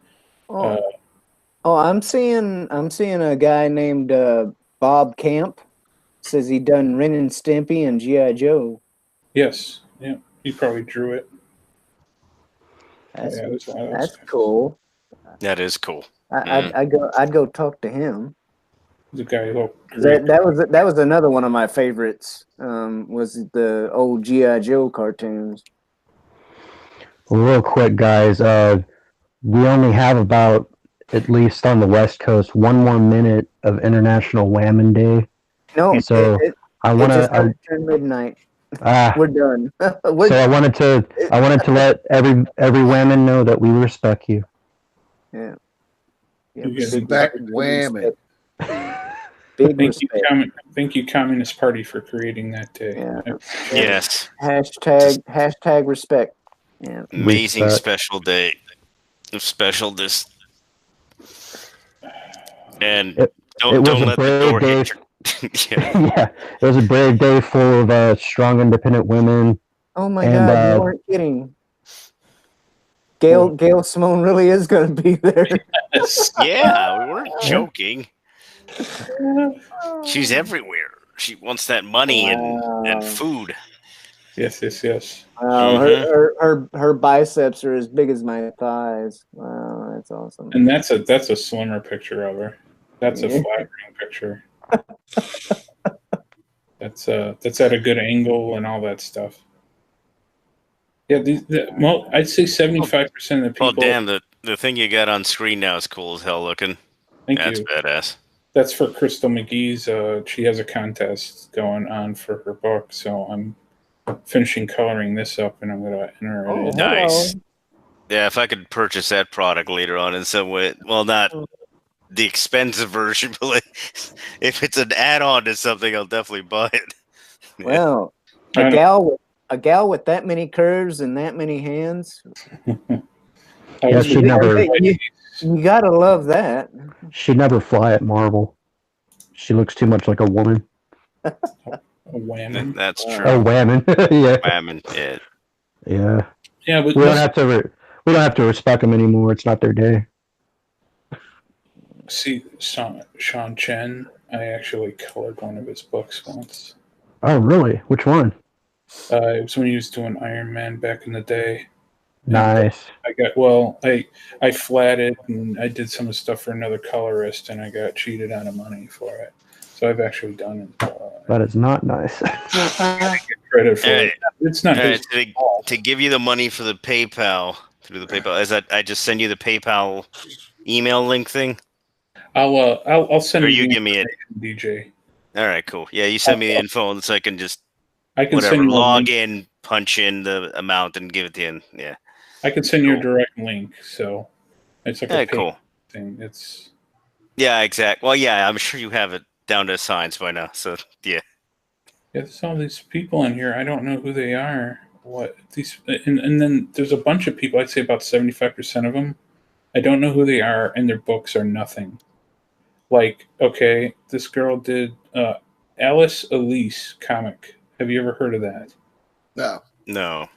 I'm seeing a guy named Bob Camp. Says he done Ren and Stimpy and G.I. Joe. Yes, yeah, he probably drew it. That's cool. That is cool. I'd go talk to him. The guy that was another one of my favorites. Was the old G.I. Joe cartoons. Real quick, guys. We only have about at least on the West Coast, one more minute of International Whammon Day. No, So I it want just to. turned midnight. Ah, We're done. so I wanted to let every Whammon know that we respect you. Yeah. Respect Whammon. Big respect. Thank you, Communist Party, for creating that day. Yeah. Yes. Hashtag respect. Yeah. Amazing Respect. special day. Special this. And It don't was a let the brave door day. hit your... Yeah. Yeah, it was a brave day full of strong, independent women. Oh my And, God, you weren't kidding. Gail Simone really is going to be there. Yeah, we weren't joking. She's everywhere. She wants that money and food. Yes. Her biceps are as big as my thighs. Wow, that's awesome. And that's a slimmer picture of her. That's a flattering picture. That's at a good angle and all that stuff. Yeah, I'd say 75% of the people. Oh damn! The thing you got on screen now is cool as hell looking. That's badass. That's for Crystal McGee's. She has a contest going on for her book, so I'm finishing coloring this up, and I'm gonna enter it in. Nice. Yeah, if I could purchase that product later on in some way, well, not the expensive version, but if it's an add-on to something, I'll definitely buy it. Well, a gal with that many curves and that many hands. Yeah, you gotta love that. She'd never fly at Marvel. She looks too much like a woman. A Whammon. That's true. A Whammon. Yeah. Whammon. Yeah. Yeah. Yeah, but we don't have to respect them anymore. It's not their day. See, Sean Chen, I actually colored one of his books once. Oh, really? Which one? It was when he was doing Iron Man back in the day. Nice. I flatted and I did some stuff for another colorist, and I got cheated out of money for it. So I've actually done it. That is not nice. I get credit for it. It's not to give you the money for the PayPal through the PayPal. Is that I just send you the PayPal email link thing? I'll send. Or you give me it, DJ. All right, cool. Yeah, you send me the info so I can just log in, punch in the amount, and give it to you. Yeah. I can send you a direct link, so it's like a cool thing. It's exact. Well, yeah, I'm sure you have it down to science by now. So yeah. There's all these people in here. I don't know who they are. What these and then there's a bunch of people. I'd say about 75% of them. I don't know who they are, and their books are nothing. Like, okay, this girl did Alice Elise comic. Have you ever heard of that? No.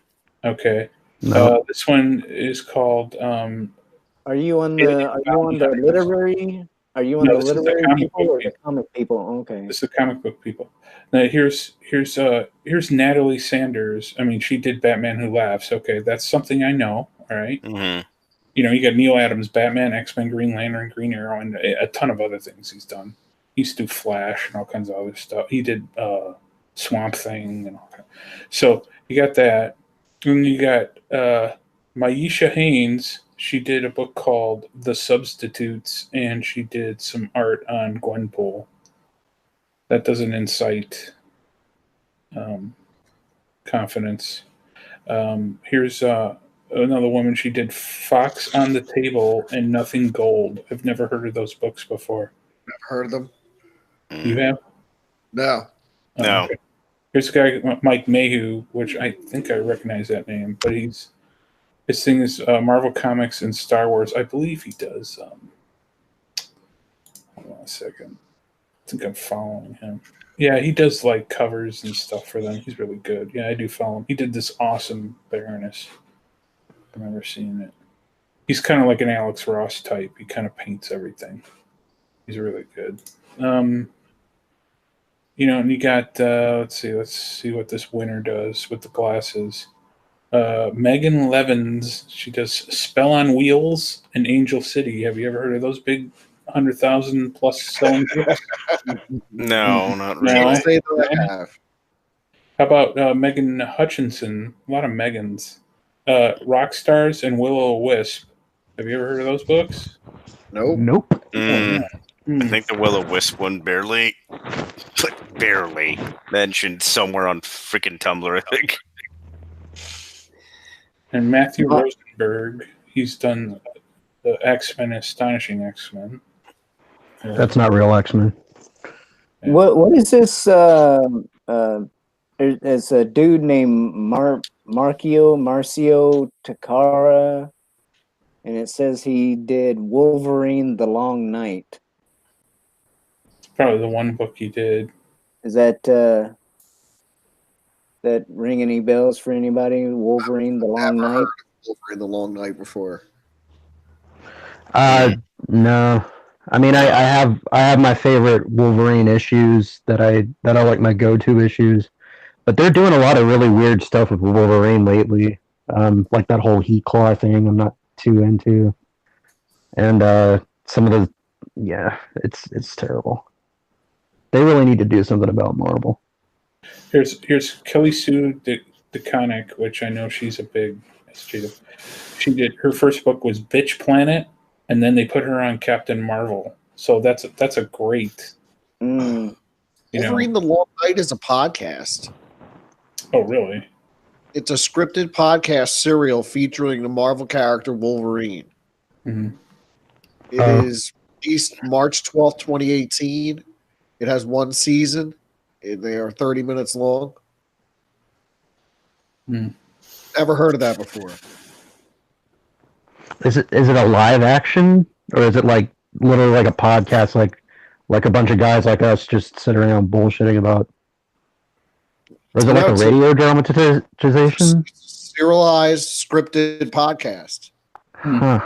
Okay. No. This one is called. Are you on the literary? Are you on the literary people or the comic people? Okay. This is the comic book people. Now here's Natalie Sanders. I mean, she did Batman Who Laughs. Okay, that's something I know. All right. Mm-hmm. You know, you got Neil Adams, Batman, X-Men, Green Lantern, Green Arrow, and a ton of other things he's done. He used to do Flash and all kinds of other stuff. He did Swamp Thing and all that. So you got that. And you got Maisha Haynes. She did a book called The Substitutes, and she did some art on Gwenpool. That doesn't incite confidence. Here's another woman. She did Fox on the Table and Nothing Gold. I've never heard of those books before. I've heard of them. You have? No. No. Okay. Here's a guy, Mike Mayhew, which I think I recognize that name, but his thing is Marvel Comics and Star Wars. I believe he does. Hold on a second. I think I'm following him. Yeah, he does like covers and stuff for them. He's really good. Yeah, I do follow him. He did this awesome Baroness. I remember seeing it. He's kind of like an Alex Ross type. He kind of paints everything. He's really good. You know, and you got let's see what this winner does with the glasses. Megan Levins, she does Spell on Wheels and Angel City. Have you ever heard of those big 100,000 plus selling books? No, not really. Can't say that I have. How about Megan Hutchinson? A lot of Megans. Rock Stars and Will-O-Wisp. Have you ever heard of those books? Nope. I think the Will-O-Wisp one barely mentioned somewhere on freaking Tumblr, I think. And Matthew Rosenberg, he's done the X-Men, Astonishing X-Men. That's not real X-Men. What is this? There's a dude named Marcio Takara, and it says he did Wolverine: The Long Night. It's probably the one book he did. Is that ring any bells for anybody? Wolverine: The Long Night. Heard of Wolverine: The Long Night before. No. I mean, I have my favorite Wolverine issues that are like my go-to issues, but they're doing a lot of really weird stuff with Wolverine lately. Like that whole Heat Claw thing, I'm not too into, and some of it's terrible. They really need to do something about Marvel. Here's Kelly Sue DeConnick, which I know she's a big. She did her first book was Bitch Planet, and then they put her on Captain Marvel. So that's a great. Wolverine: The Long Night is a podcast. Oh, really? It's a scripted podcast serial featuring the Marvel character Wolverine. Mm-hmm. It is released March 12th, 2018. It has one season. They are 30 minutes long. Never heard of that before. Is it a live action, or is it like literally like a podcast, like a bunch of guys like us just sitting around bullshitting about? Or is it like a radio dramatization? Serialized, scripted podcast. Huh.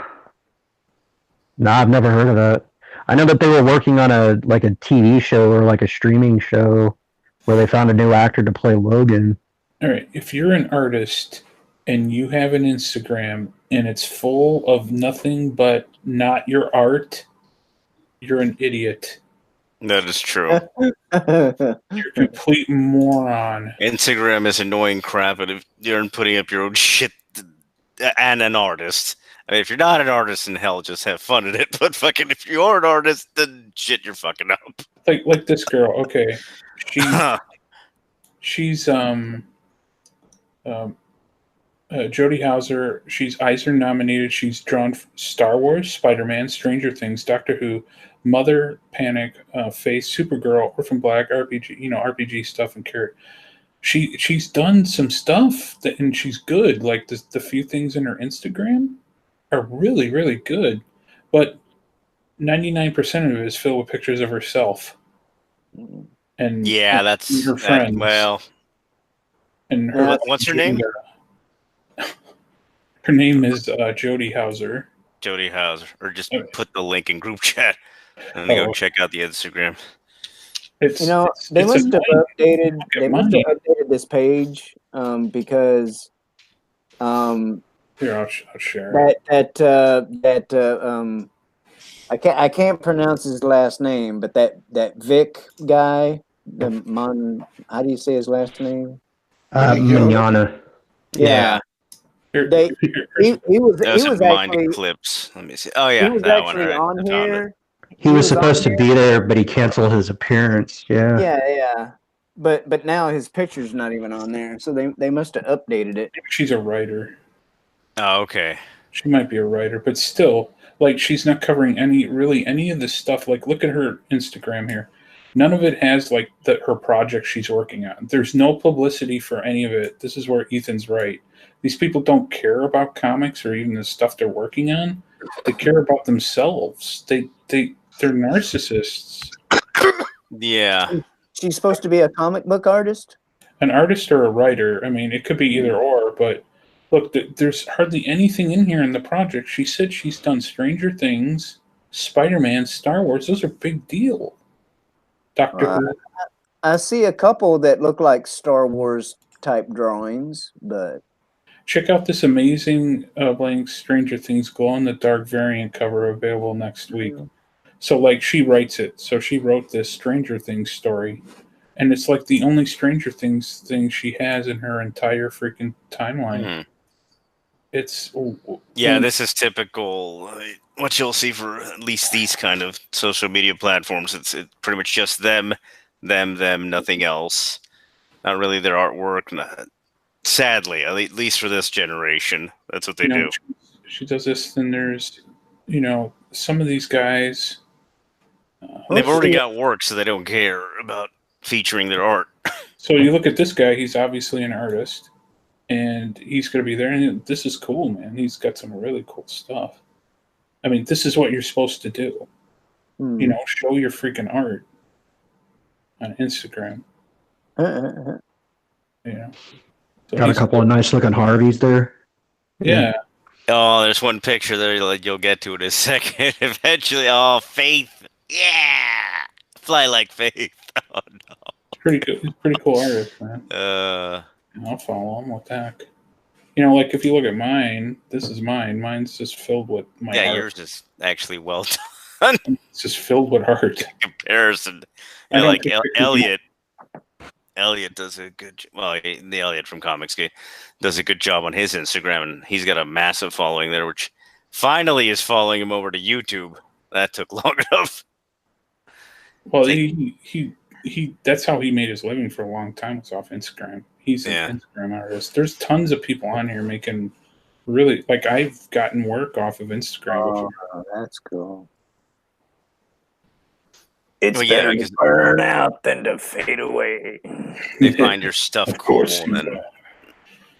No, I've never heard of that. I know that they were working on a TV show or like a streaming show where they found a new actor to play Logan. All right, if you're an artist and you have an Instagram and it's full of nothing but not your art, you're an idiot. That is true. You're a complete moron. Instagram is annoying crap, and if you're putting up your own shit and an artist. I mean, if you're not an artist, in hell, just have fun at it. But fucking, if you are an artist, then shit, you're fucking up. Like this girl, okay. She's Jodie Hauser. She's Eisner nominated. She's drawn Star Wars, Spider-Man, Stranger Things, Doctor Who, Mother, Panic, Face, Supergirl, Orphan Black, RPG, RPG stuff, and Carrot. She's done some stuff and she's good. Like the few things in her Instagram are really, really good, but 99% of it is filled with pictures of herself. And yeah, that's her friends. Well, and her what's her name? Her name is Jodie Hauser. Jodie Hauser, or just put the link in group chat and go check out the Instagram. They must have updated. They must have updated this page because here I'll share I can't pronounce his last name, but that Vic guy, how do you say his last name? Manana. Yeah. He was actually clips. Let me see. Oh yeah, he was that actually one, right? on here. He was supposed to be there, but he canceled his appearance. Yeah. Yeah. But now his picture's not even on there, so they must have updated it. She's a writer. Oh, okay. She might be a writer, but still, like, she's not covering any of this stuff. Like, look at her Instagram here. None of it has like her project she's working on. There's no publicity for any of it. This is where Ethan's right. These people don't care about comics or even the stuff they're working on. They care about themselves. They're narcissists. Yeah. She's supposed to be a comic book artist? An artist or a writer. I mean, it could be either or, but look, there's hardly anything in here in the project. She said she's done Stranger Things, Spider-Man, Star Wars. Those are big deal. Doctor Who. I see a couple that look like Star Wars type drawings, but... Check out this amazing blank Stranger Things glow-in-the-dark variant cover available next week. So, like, she writes it. So she wrote this Stranger Things story. And it's like the only Stranger Things thing she has in her entire freaking timeline. It's Yeah, this is typical. What you'll see for at least these kind of social media platforms. It's pretty much just them, nothing else. Not really their artwork. Sadly, at least for this generation, that's what they do. She does this. Then there's, some of these guys. They've already got work, so they don't care about featuring their art. So you look at this guy; he's obviously an artist, and he's going to be there. And this is cool, man. He's got some really cool stuff. I mean, this is what you're supposed to do. Show your freaking art on Instagram. So got a couple of nice looking Harveys there. Yeah. Oh, there's one picture there. You'll get to it in a second. Eventually. Oh, Faith. Yeah. Fly like Faith. Oh no. It's pretty good. He's a pretty cool artist, man. I'll follow him. What the heck? Like if you look at mine, this is mine. Mine's just filled with my art. Yeah, yours is actually well done. It's just filled with art. In comparison. Like Elliot. Elliot does a good the Elliot from Comics Gate does a good job on his Instagram, and he's got a massive following there, which finally is following him over to YouTube. That took long enough. Well, he that's how he made his living for a long time, was off Instagram. He's an Instagram artist. There's tons of people on here making really, I've gotten work off of Instagram. Oh, that's cool. It's better to burn out than to fade away. They find your stuff cool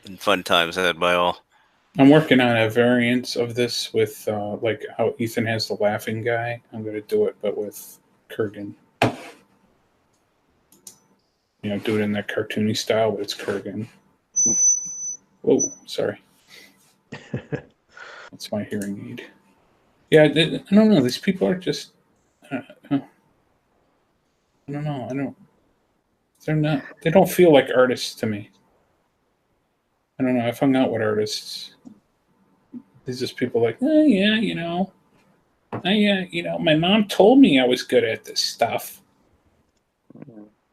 and fun times had by all. I'm working on a variant of this with how Ethan has the laughing guy. I'm going to do it, but with Kurgan. Do it in that cartoony style, but it's Kurgan. Whoa, sorry. That's my hearing aid. Yeah, I don't know. These people are just... I don't know. They don't feel like artists to me. I don't know. I've hung out with artists. These just people my mom told me I was good at this stuff.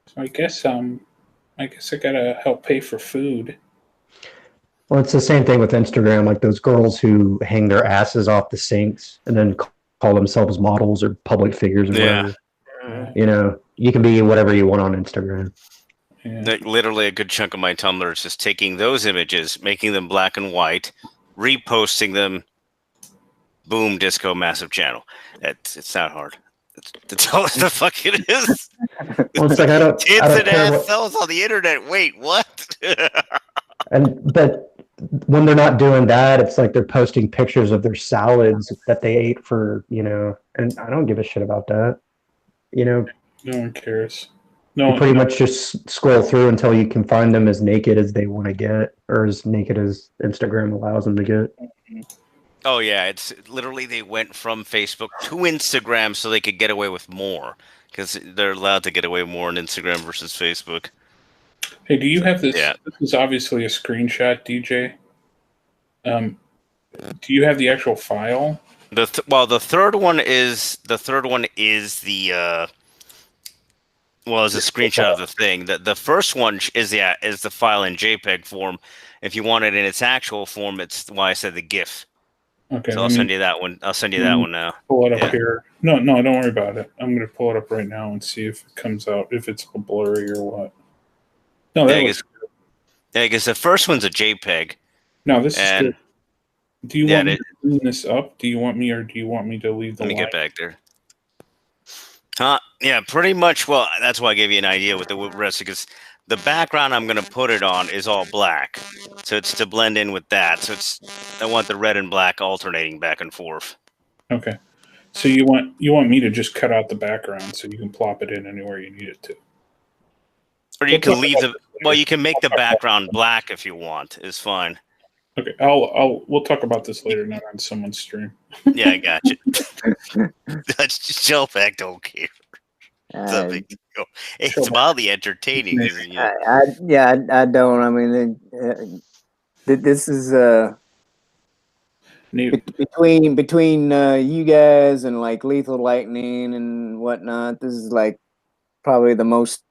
So I guess I gotta help pay for food. Well, it's the same thing with Instagram, like those girls who hang their asses off the sinks and then call themselves models or public figures or whatever. You can be whatever you want on Instagram. Yeah. Literally a good chunk of my Tumblr is just taking those images, making them black and white, reposting them, boom, disco, massive channel. It's not hard. That's all the fuck it is. Well, it's like I don't care cells on the internet. Wait, what? But when they're not doing that, it's like they're posting pictures of their salads that they ate for, and I don't give a shit about that. No one cares. You pretty much just scroll through until you can find them as naked as they want to get, or as naked as Instagram allows them to get. Oh yeah, it's literally they went from Facebook to Instagram so they could get away with more, because they're allowed to get away more on Instagram versus Facebook. Hey, do you have this? Yeah. This is obviously a screenshot, DJ. Do you have the actual file? The third one is the is a screenshot of the thing. The first one is the file in JPEG form. If you want it in its actual form, it's why I said the GIF. Okay. So I'll send you that one. I'll send you that one now. Pull it up here. No, don't worry about it. I'm going to pull it up right now and see if it comes out, if it's blurry or what. No, that looks good. Yeah, because the first one's a JPEG. No, this is good. Do you want me to clean this up? Do you want me to leave the Let me get back there. Yeah, pretty much. Well, that's why I gave you an idea with the rest, because the background I'm going to put it on is all black. So it's to blend in with that. So I want the red and black alternating back and forth. Okay. So you want me to just cut out the background so you can plop it in anywhere you need it to. Or you can leave you can make the background black if you want. It's fine. Okay, we'll talk about this later, not on someone's stream. Yeah, I got you. That's Shellback don't care. It's mildly entertaining. I don't. I mean, this is between you guys and like Lethal Lightning and whatnot. This is like probably the most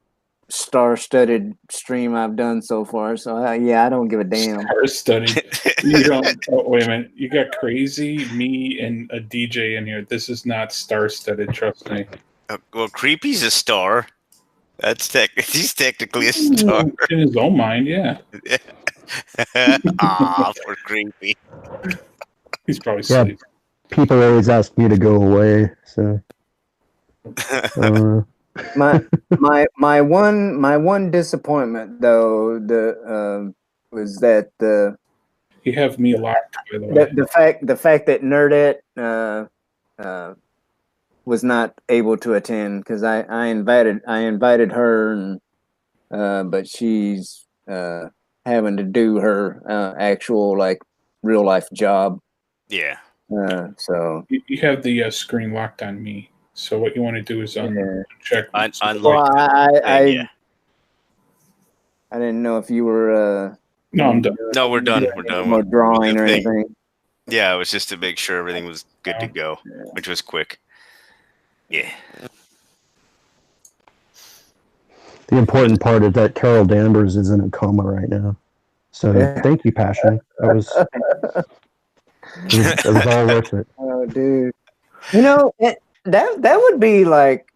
star-studded stream I've done so far. So yeah, I don't give a damn. Star-studded. You don't. Oh, wait a minute. You got Crazy, me, and a DJ in here. This is not star-studded. Trust me. Well, Creepy's a star. He's technically a star. In his own mind, yeah. For Creepy. He's probably asleep. People always ask me to go away, so. My one disappointment though was that you have me locked, by the way. The fact that Nerdette was not able to attend because I invited her and but she's having to do her actual like real life job. Yeah. So you have the screen locked on me. So what you want to do is uncheck. Well, I didn't know if you were. No, I'm done. No, we're done. We're done. More drawing or anything. Yeah, it was just to make sure everything was good to go, which was quick. Yeah. The important part is that Carol Danvers is in a coma right now. So thank you, Passion. That was all worth it. Oh, dude. You know, that would be like,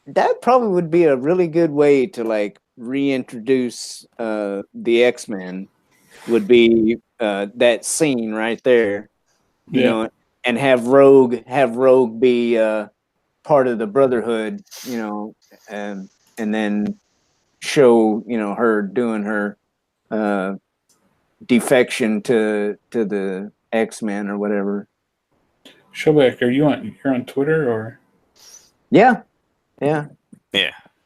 that probably would be a really good way to like reintroduce the X-Men, would be that scene right there, you know, and have Rogue be part of the Brotherhood, you know, and then show, you know, her doing her defection to the X-Men or whatever. Shellback, you're on Twitter or? Yeah.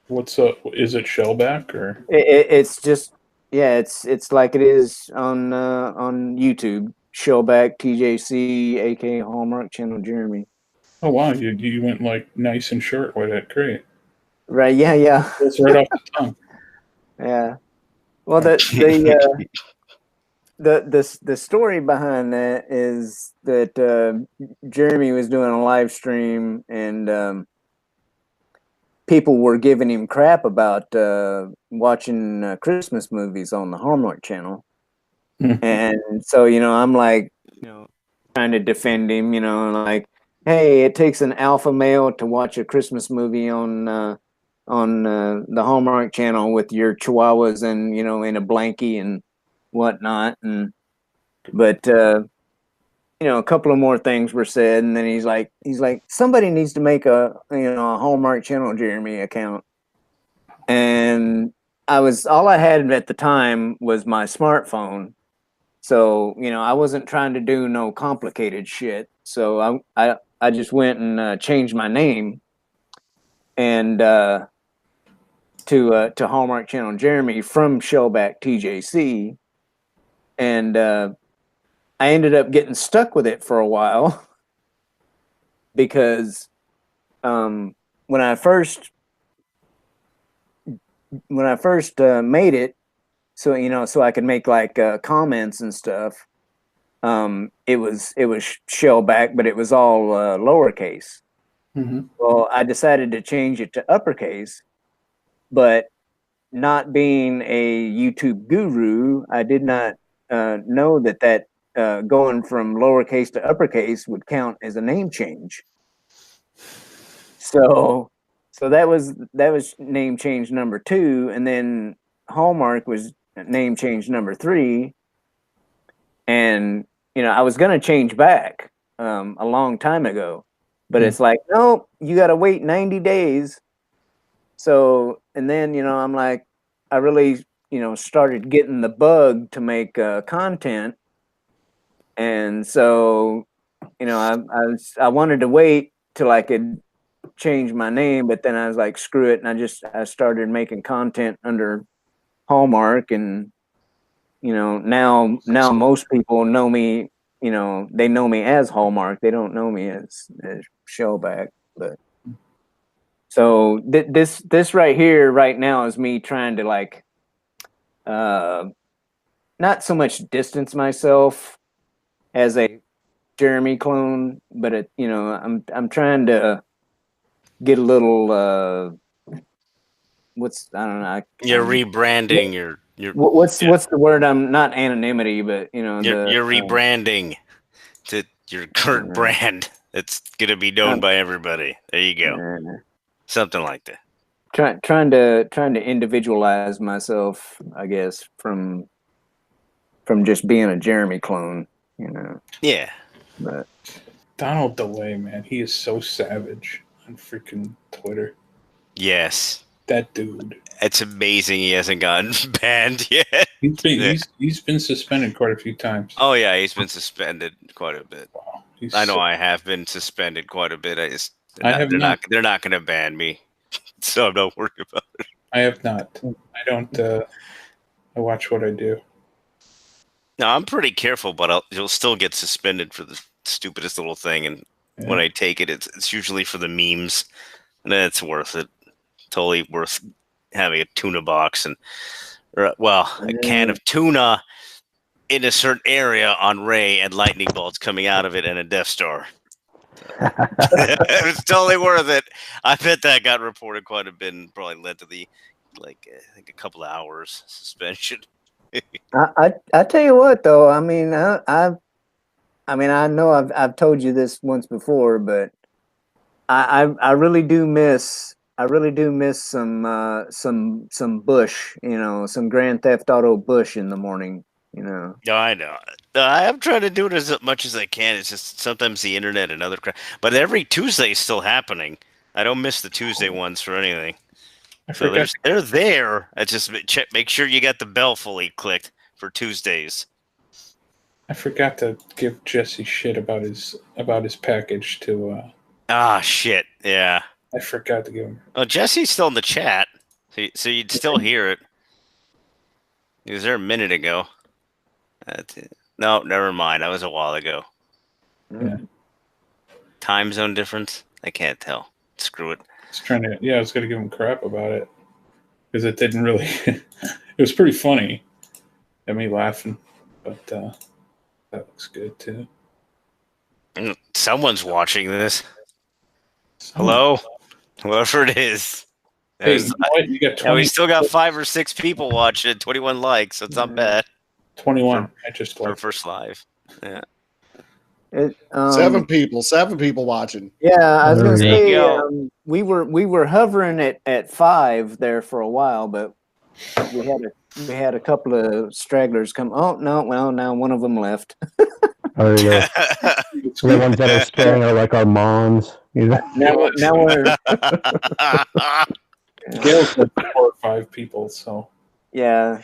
What's up? Is it Shellback or? It's just it's like it is on YouTube. Shellback TJC, a.k.a. Hallmark Channel Jeremy. Oh wow, you went like nice and short with it. Great. Right? Yeah. It's right off the tongue. Yeah. Well, the story behind that is that Jeremy was doing a live stream and people were giving him crap about watching Christmas movies on the Hallmark Channel. And so, you know, I'm like, you know, trying to defend him, you know, like, hey, it takes an alpha male to watch a Christmas movie on the Hallmark Channel with your chihuahuas and, you know, in a blankie and whatnot. But you know, a couple of more things were said, and then he's like, somebody needs to make a Hallmark Channel Jeremy account. And all I had at the time was my smartphone. So, you know, I wasn't trying to do no complicated shit. So I just went and changed my name and to Hallmark Channel Jeremy from Shellback TJC. And I ended up getting stuck with it for a while because when I first made it, so you know, so I could make like comments and stuff. It was Shellback, but it was all lowercase. Well, I decided to change it to uppercase, but not being a YouTube guru, I did not know that going from lowercase to uppercase would count as a name change. So that was name change number 2, and then Hallmark was name change number 3. And you know, I was gonna change back a long time ago, but it's like, no, you gotta wait 90 days. So, and then, you know, I'm like, I really, you know, started getting the bug to make content. And so, you know, I wanted to wait till I could change my name, but then I was like, screw it. And I started making content under Hallmark. And, you know, now most people know me, you know, they know me as Hallmark. They don't know me as Shellback. But so this right here right now is me trying to like not so much distance myself as a Jeremy clone, but you know, I'm trying to get a little what's I don't know. You're rebranding. What's the word? I'm not anonymity, but you're rebranding to your current brand. It's gonna be known by everybody. There you go. Something like that. Trying to individualize myself, I guess, from just being a Jeremy clone, Yeah. But Donald DeLay, man, he is so savage on freaking Twitter. Yes. That dude. It's amazing he hasn't gotten banned yet. He's been suspended quite a few times. Oh yeah, he's been suspended quite a bit. Wow. I have been suspended quite a bit. They're not going to ban me, so I'm not worried about it. I have not. I don't. I watch what I do. No, I'm pretty careful, but you'll still get suspended for the stupidest little thing. And when I take it, it's usually for the memes, and then it's worth it. Totally worth having a tuna box a can of tuna in a certain area on Ray and lightning bolts coming out of it and a Death Star. It was totally worth it. I bet that got reported quite a bit and probably led to the I think a couple of hours suspension. I tell you what though, I mean I know I've told you this once before, but I really do miss some Bush, some Grand Theft Auto Bush in the morning, No, I know. I'm trying to do it as much as I can. It's just sometimes the internet and other crap. But every Tuesday is still happening. I don't miss the Tuesday ones for anything. So they're there. I just make sure you got the bell fully clicked for Tuesdays. I forgot to give Jesse shit about his package to. Shit! Yeah. I forgot to give him. Oh, Jesse's still in the chat, so you'd still hear it. He was there a minute ago. No, never mind. That was a while ago. Yeah. Time zone difference? I can't tell. Screw it. I was going to give him crap about it because it didn't really. It was pretty funny. Had me laughing, but that looks good too. Someone's watching this. Hello, whoever it is. Hey, you got 20, we still got 5 or 6 people watching. 21 likes. So it's not bad. 21. I just for first live. Yeah. 7 people watching. Yeah, I was gonna say we were hovering at 5 there for a while, but we had a couple of stragglers come. Oh no, well now one of them left. Oh yeah, the ones that are staying are like our moms. Now we're Gail said 4 or 5 people. So yeah.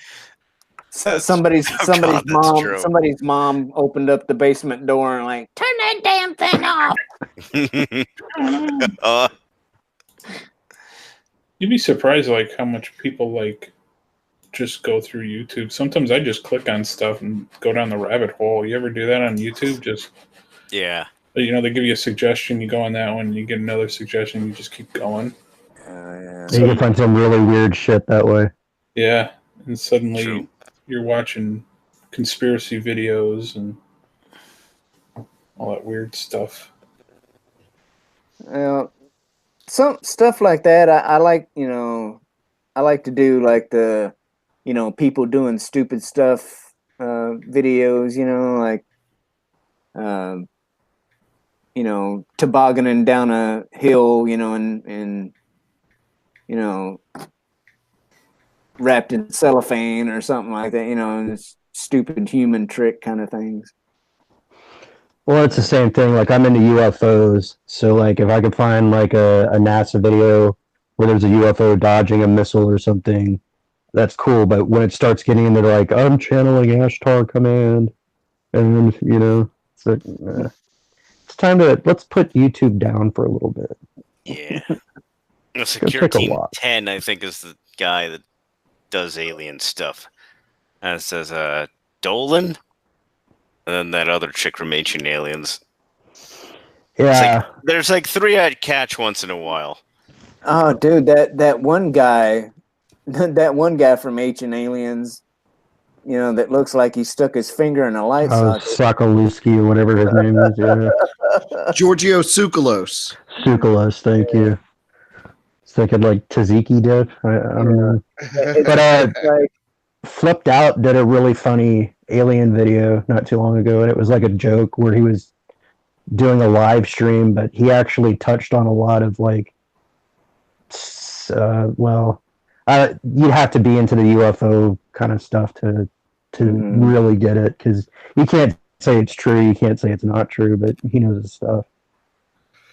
So somebody's mom opened up the basement door and like, turn that damn thing off. You'd be surprised like how much people like just go through YouTube. Sometimes I just click on stuff and go down the rabbit hole. You ever do that on YouTube? Just yeah. They give you a suggestion, you go on that one, you get another suggestion, you just keep going. You can find some really weird shit that way. Yeah, and suddenly you're watching conspiracy videos and all that weird stuff. Some stuff like that. I like, I like to do like the, people doing stupid stuff videos. Like, tobogganing down a hill, and wrapped in cellophane or something like that, and it's stupid human trick kind of things. Well, it's the same thing. Like I'm into UFOs, so like if I could find like a NASA video where there's a UFO dodging a missile or something, that's cool. But when it starts getting into like I'm channeling Ashtar Command, and it's like, it's time to let's put YouTube down for a little bit. Yeah, Secure Team 10, I think, is the guy that does alien stuff. And it says Dolan, and then that other chick from Ancient Aliens. Yeah, there's like 3 I'd catch once in a while. Oh, dude, that one guy, from Ancient Aliens, that looks like he stuck his finger in a light socket. Sokolowski or whatever his name is. Yeah, Giorgio Tsoukalos. Tsoukalos, thank you. so they could like tzatziki dip. I don't know. It's like, Flipped Out did a really funny alien video not too long ago, and it was like a joke where he was doing a live stream, but he actually touched on a lot of like, you'd have to be into the UFO kind of stuff to really get it, because you can't say it's true, you can't say it's not true, but he knows his stuff.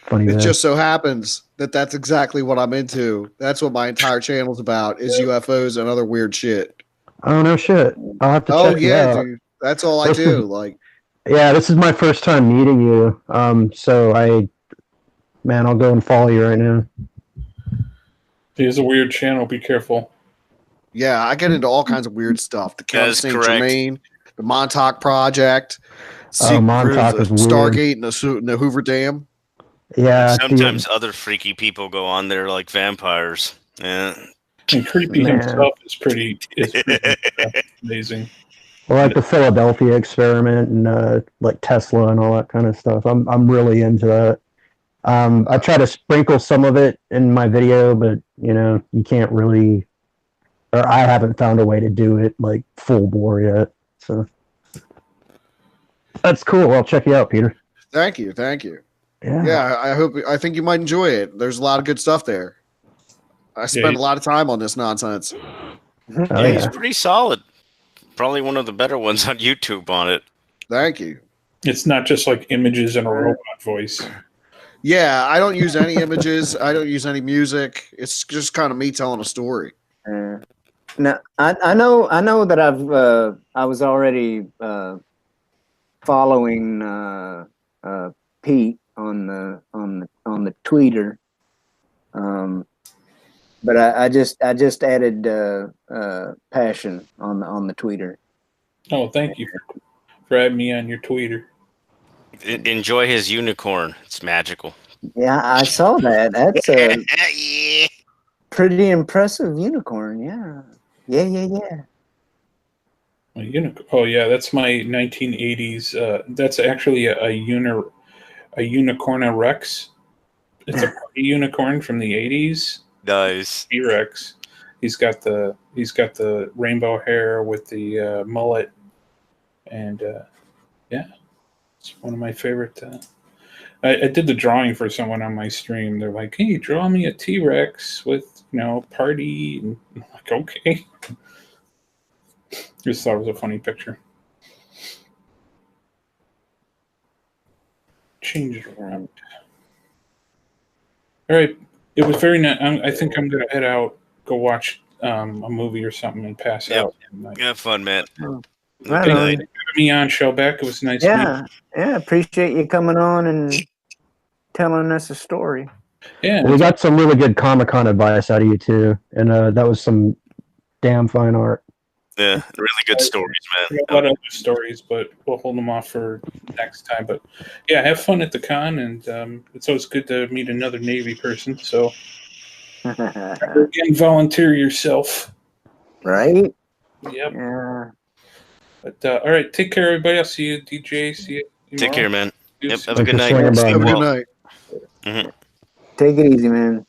Funny. It just so happens that that's exactly what I'm into. That's what my entire channel's about, is UFOs and other weird shit. Oh no shit! I'll have to check it out. Dude, that's all I do. Like, yeah, this is my first time meeting you. So I'll go and follow you right now. He has a weird channel. Be careful. Yeah, I get into all kinds of weird stuff. The Count of St. Germain, the Montauk Project, Montauk is Stargate, and the Hoover Dam. Yeah. Sometimes other freaky people go on there like vampires. Yeah. And creepy himself is pretty amazing. Well, like the Philadelphia experiment and like Tesla and all that kind of stuff. I'm really into that. I try to sprinkle some of it in my video, but you can't really, or I haven't found a way to do it like full bore yet. So that's cool. I'll check you out, Peter. Thank you. Yeah, I think you might enjoy it. There's a lot of good stuff there. I spent a lot of time on this nonsense. He's pretty solid. Probably one of the better ones on YouTube on it. Thank you. It's not just like images and a robot voice. Yeah, I don't use any images. I don't use any music. It's just kind of me telling a story. Now I know that I was already following Pete on the Twitter. But I just added Passion on the Twitter. Oh, thank you for adding me on your Twitter. Enjoy his unicorn. It's magical. Yeah, I saw that. That's a pretty impressive unicorn. Yeah. A unicorn. Oh yeah, that's my 1980s. That's actually a Unicorna Rex. It's a party unicorn from the 80s. Nice. T-Rex. He's got the rainbow hair with the mullet, and it's one of my favorite. I did the drawing for someone on my stream. They're like, "Hey, draw me a T-Rex with party," and I'm like, "Okay." Just thought it was a funny picture. Change it around. All right. It was very nice. I think I'm going to head out, go watch a movie or something and pass out. Have fun, man. Right on. Thank you for me on Shellback. It was nice meeting you. Yeah. Appreciate you coming on and telling us a story. Yeah. We got some really good Comic-Con advice out of you too. And that was some damn fine art. Yeah, really good stories, man. A lot of other stories, but we'll hold them off for next time. But yeah, have fun at the con, and it's always good to meet another Navy person. So again, volunteer yourself. Right? Yep. Yeah. But all right, take care, everybody. I'll see you, DJ. See you tomorrow. Take care, man. Yep, have a Thanks good for night. swinging by. Have a good night. Mm-hmm. Take it easy, man.